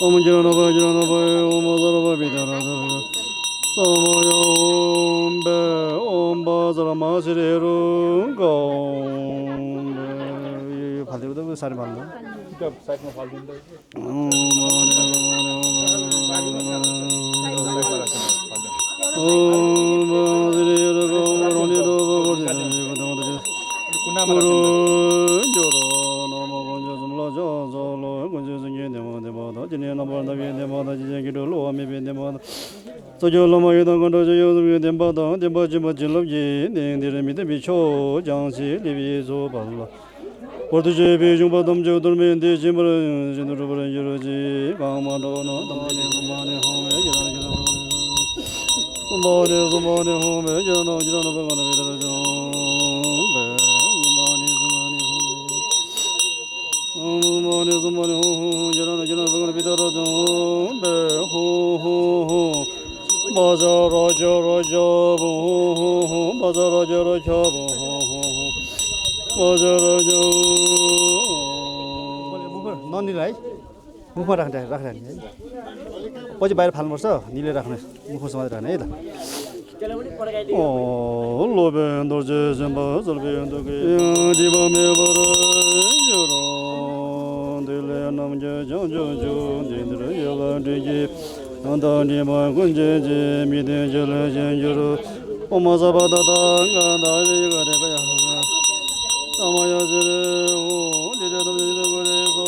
Speaker 14: om girana ba om ozarva bidara samaya humbe om bazara masirero gombe faldebuda bu sari balda kitap sayfına faldında मुखमा राख्दैन पछि बाहिर फाल्नुपर्छ निले राख्ने मुखमा समाज राख्ने है त ओ लोबे दोजे जम्बा जलबे दोगे जीवा मे बर जोरो दिले नाम जे जो जो जो दिन्द्र योगा दिजे नन्दा निमा गुंजे जे मिदे जल जे जोरो ओ मजा बदा दा गा दा रे गा रे गा समय जरे ओ दिरे दम दिरे गोरे सो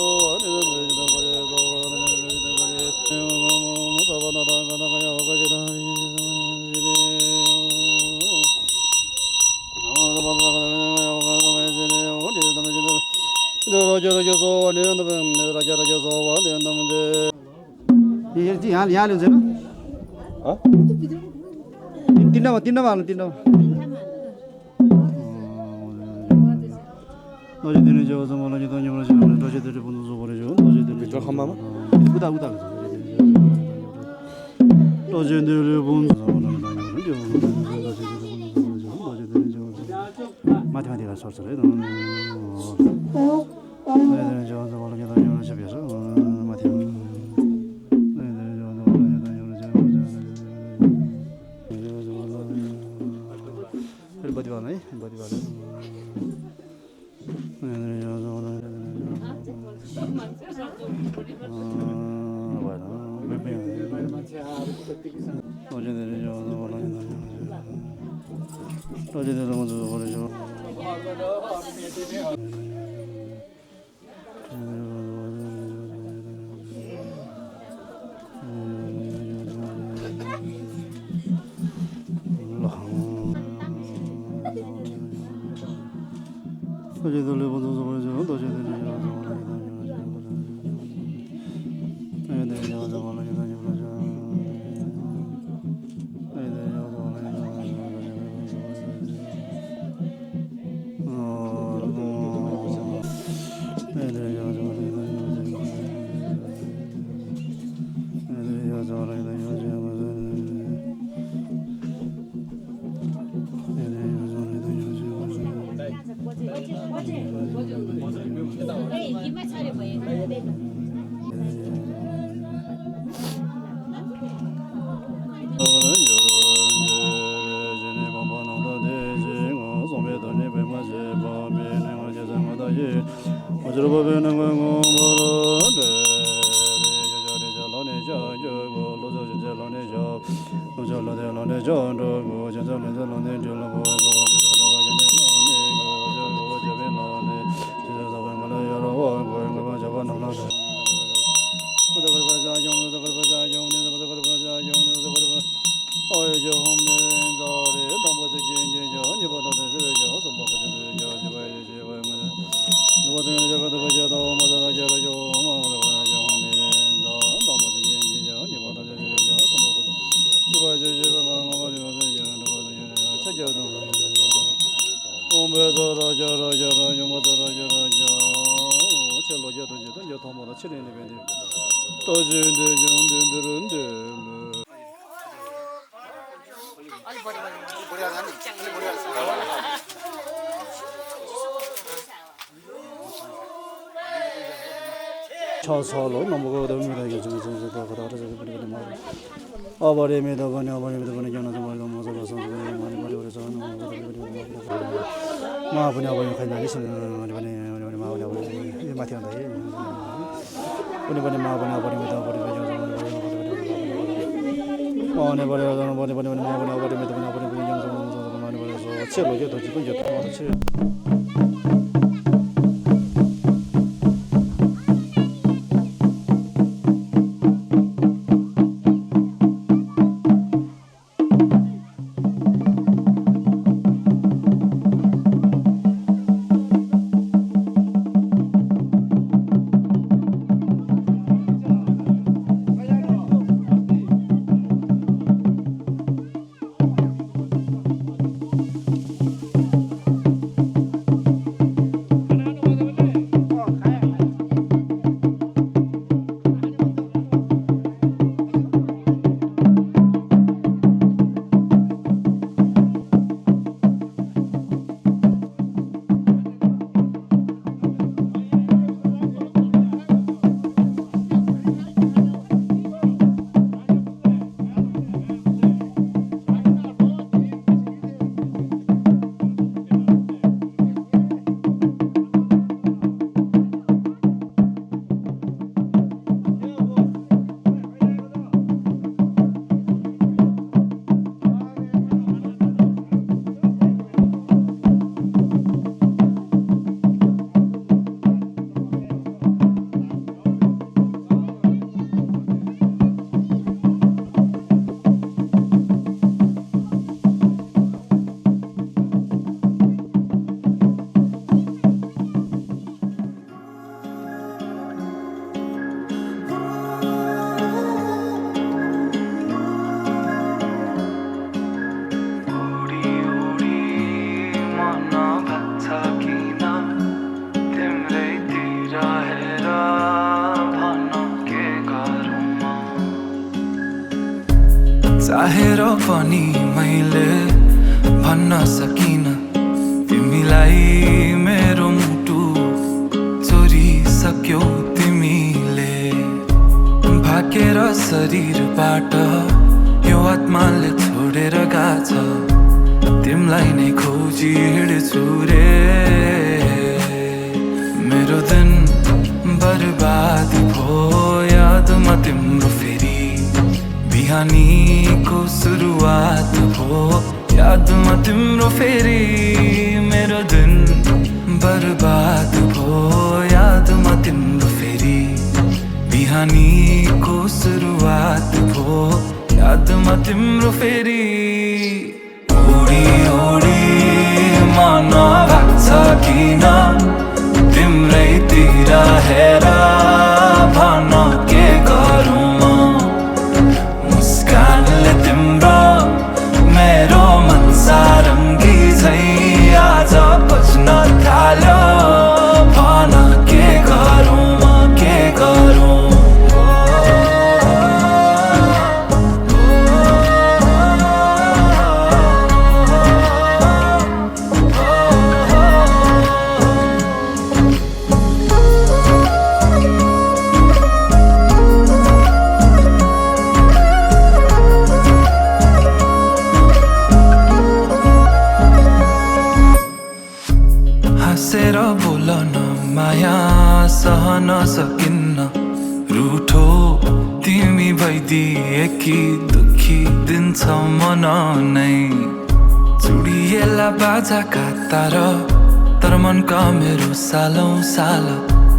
Speaker 14: यहाँ ल्याउँदैन तिनमा हाल्नु तिनमा 너희들이 저어서 몰라 기도니 몰라 너희들이 보는 소 버려줘 너희들이 저 한마마 우다 너희들이 보는 소 너희들이 저 마테마티카 소설에 너희들이 저어서 몰라 기도니 몰라 집에서 서로 넘어가고 됩니다. 이게 좀 어버리미다 보니 견아서 말로 모서서 많이 버려서 마부냐 보니 간단히 신는 우리 마부냐 보니 마티한다. 우리 마부냐 버립니다. 마부냐 버려서 마부냐 버립니다. 많이 버려서 채로게 더 지금 이제 통화도 채
Speaker 1: चाहेर पनि मैले भन्न सकिन तिमीलाई मेरो मुटु चोरिसक्यौ तिमीले भाकेर शरीरबाट यो आत्माले छोडेर गाछ तिमीलाई नै खोजी हिँड्छु रे मेरो दिन बर्बाद भयो यादमा तिम्रो फेरि बिहानीको सुरुवात भयो यादमा तिम्रो फेरि मेरो दिन बर्बाद भयो यादमा तिम्रो फेरि बिहानीको सुरुवात भयो यादमा तिम्रो फेरि ओडी ओडी मन लाग्छ किन तिम्रैतिर हेर भन के गरौँ मुस्कानले तिम्रो मेरो मन सारङ्गी झै आज बज्न थाल्यो भन के गरौँ के गरौँ बसेर बोल न माया सहन सकिन्न रूठो तिमी भइदिए कि दुखी दिन छ मन नै चुडिएला बाजाका तार तर मनका मेरो सालौं साल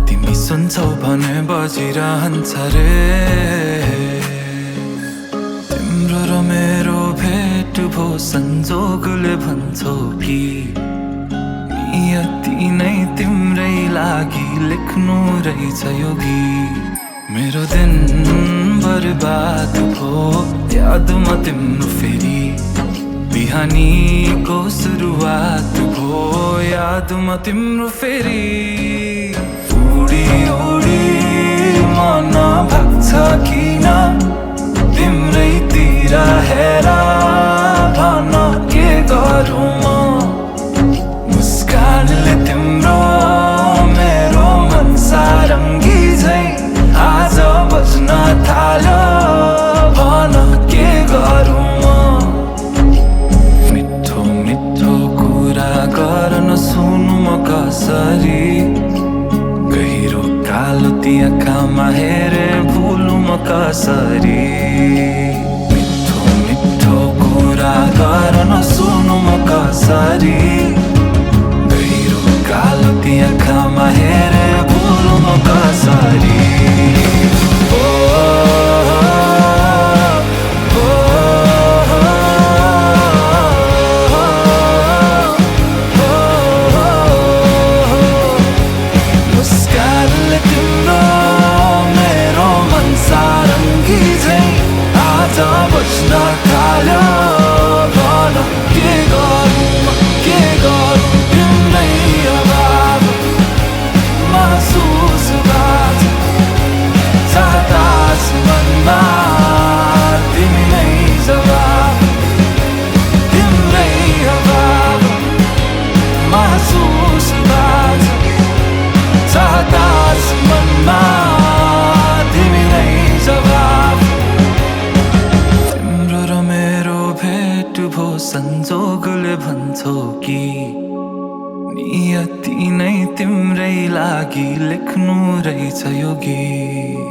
Speaker 1: तिमी सुन्छौ भने बजिरहन्छ रे तिम्रो र मेरो भेट भो संजोगले भन्छौ कि नियति नै तिम्रै लागि लेख्नु रहेछ यो गीत मेरो दिन बर्बाद भो यादमा तिम्रो फेरि बिहानीको सुरुवात भो यादमा तिम्रो फेरि उडी उडी मन भाग्छ किन तिम्रैतिर हेर भन के गरौँ म मुस्कानले तिम्रो मेरो मन सारङ्गी झै आज बज्न थाल्यो भन के गरौँ मिठो मिठो कुरा गर्न सुनु म कसरी गहिरो कालो ती आँखामा हेरे भुलु म कसरी मिठो मिठो कुरा गर्न सुनु म कसरी गहिरो कालो ती आँखामा हेरे भुलु म कसरी संजोगले भन्छौ कि नियति नै तिम्रै लागि लेख्नु रहेछ यो गीत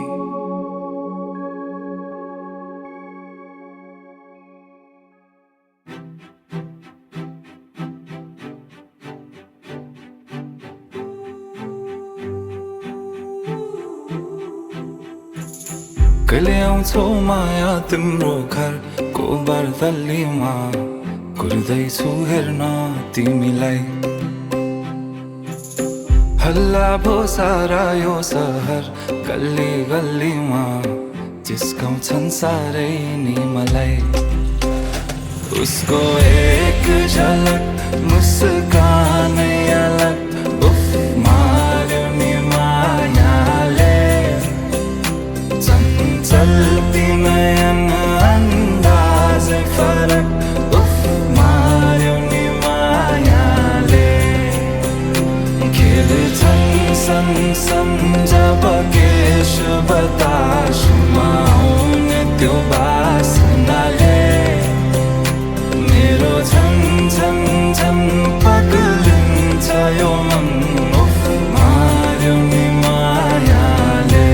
Speaker 1: कहिले आउँछौ माया तिम्रो घरको बर्दलीमा कुर्दैछु हेर्न तिमीलाई हल्ला भो सारा यो सहर गल्ली गल्लीमा जिस्काउँछन् सारै नि मलाई उसको एक झलक मुस्कानै अलग उफ मार्यो नि मायाले चञ्चल नयन अन्दाजै फरक जब केश बतासुमा आउने त्यो बासनाले मेरो झन् झन् झन् पग्लिन्छ यो मन उफ मार्यो नि मायाले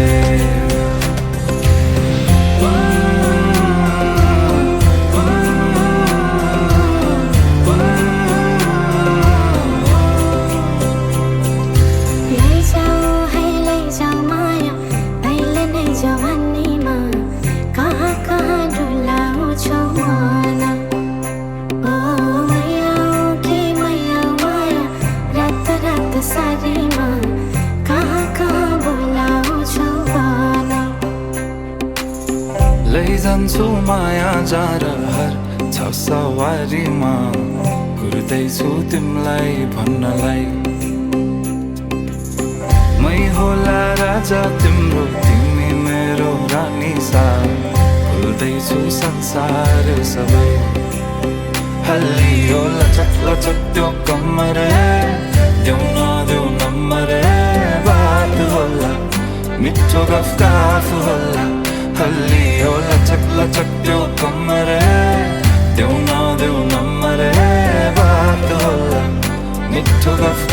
Speaker 1: लैजान्छु माया जारहर छ सवारीमा कुर्दैछु तिमीलाई भन्नलाई मै होला राजा तिम्रो तिमी मेरो रानी सा भुल्दैछु संसार सबै हल्लियो लचक लचक त्यो कम्मर देऊ नदेऊ नम्बर बात होला मिठो गफ होला हल्लियो लचक लचक त्यो कम्मर देऊ नदेऊ नम्बर बात होला मिठो गफ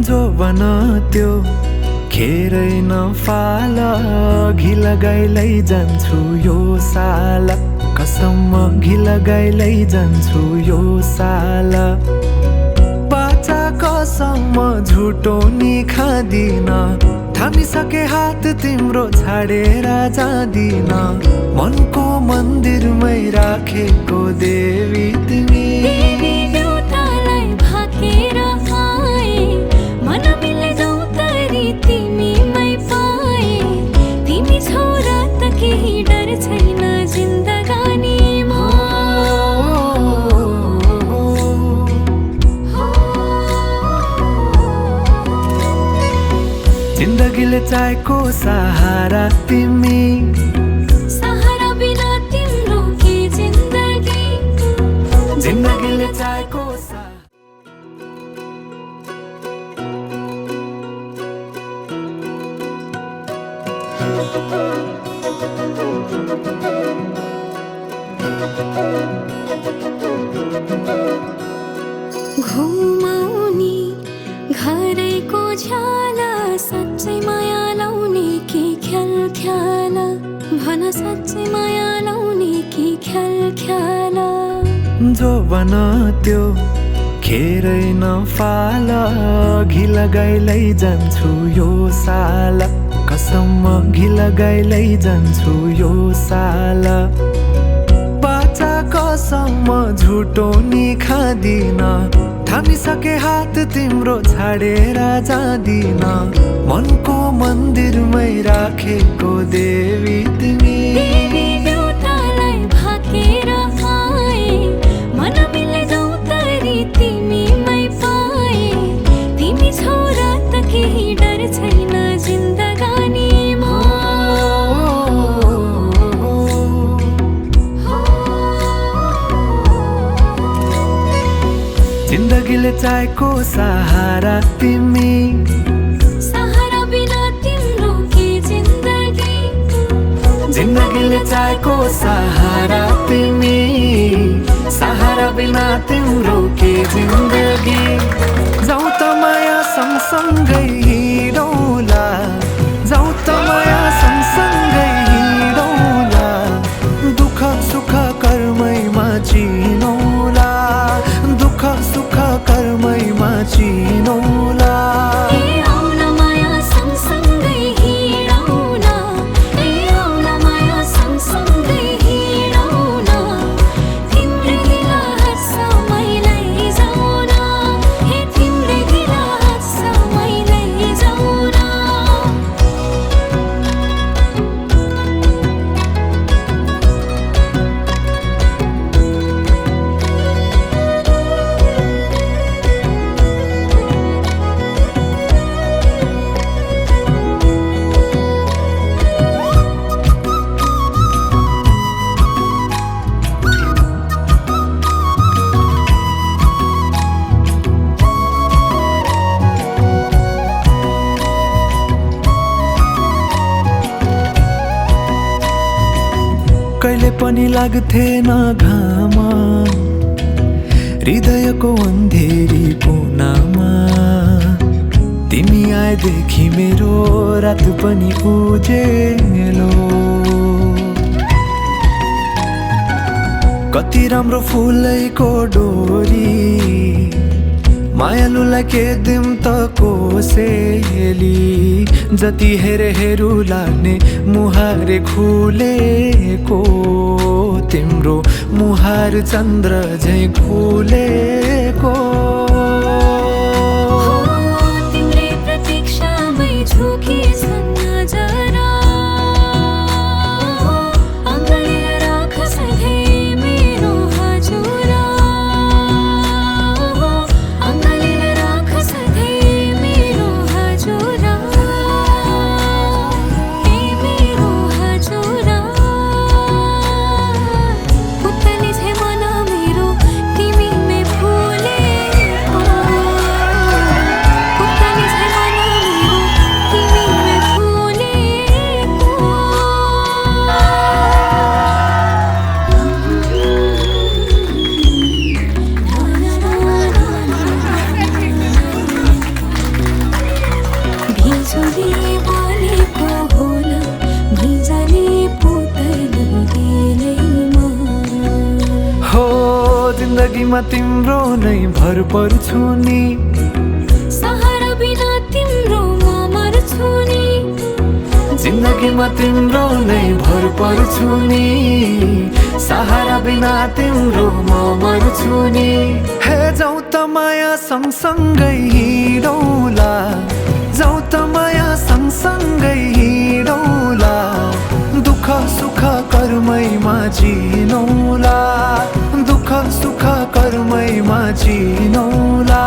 Speaker 3: जो बन त्यो खेरै नफाल घि लगाइलै जान्छु यो साल कसम घि लगाइलै जान्छु यो साल बाचा कसम झुटो नि खादिन थामिसके हात तिम्रो छाडेर जादिन मनको मन्दिरमै राखेको देवी तिमी जिन्दगीले चाहेको सहारा तिमी
Speaker 2: सहारा बिना तिम्रो के जिन्दगी
Speaker 3: जिन्दगीले चाहेको
Speaker 2: घुमाउने घरैको झ्याला सच्चै माया लाउने कि ख्याल ख्याल भन सच्चै माया लाउने कि ख्याल ख्याल
Speaker 3: जो बन त्यो खेरै नफाल घि लगाइलै जान्छु यो साल कसम घि लगाइलै जान्छु यो साल बाचा कसम झुटो नि खादिन थामिसके हात तिम्रो छाडेर जादिन मनको मन्दिरमै राखेको देवी तिमी
Speaker 2: देउतालाई भाकेर आए मन मिले गौतरी तिमीमै पाए तिमी छोरा त केही डर छैन जिन्दगानीमा
Speaker 3: जिन्दगीले चाहेको सहारा तिमी
Speaker 2: सहारा बिना तिम्रो के जिन्दगी
Speaker 3: जिन्दगीले चाहेको सहारा तिमी सहारा बिना तिम्रो के जिन्दगी जाऊ त माया सँगसँगै हिँडौला जाऊ त माया सँगसँगै हिँडौला दुःख सुख कर्मैमा चिनौला दुःख सुख कर्मैमा चिनौला
Speaker 2: माया सँगसँगै हिँडौला माया सँगसँगै हिँडौला तिम्रो गिला समयलाई जाउन हे तिम्रो गिला समयलाई जाउन
Speaker 3: कहिले पनि लाग्थेन घाम हृदयको अन्धेरी कोनामा तिमी आएदेखि मेरो रात पनि उजेलो कति राम्रो फुलैको डोरी मायालुलाई के दिम त कोसेली जति हेरे हेरु लाग्ने मुहारे खुलेको तिम्रो मुहार चन्द्र झैं खुलेको
Speaker 2: तिम्रै प्रतीक्षामै झुकेछन् नजरा अङ्गालेर राख सधैँ मेरो हजुरा अङ्गालेर राख सधैँ मेरो हजुरा ए मेरो हजुरा पुतली छे मन मेरो तिमीमै फुले
Speaker 3: जिन्दगीमा तिम्रो नै भर पर्छु नि
Speaker 2: सहारा बिना तिम्रो म मर्छु नि
Speaker 3: जिन्दगीमा तिम्रो नै भर पर्छु नि सहारा बिना तिम्रो म मर्छु नि हे जाऊ त माया सँगसँगै हिँडौला जाऊ त माया सँगसँगै हिँडौला दुःख सुख कर्मैमा जिनौला दुःख सुख कर्मैमा जिनौला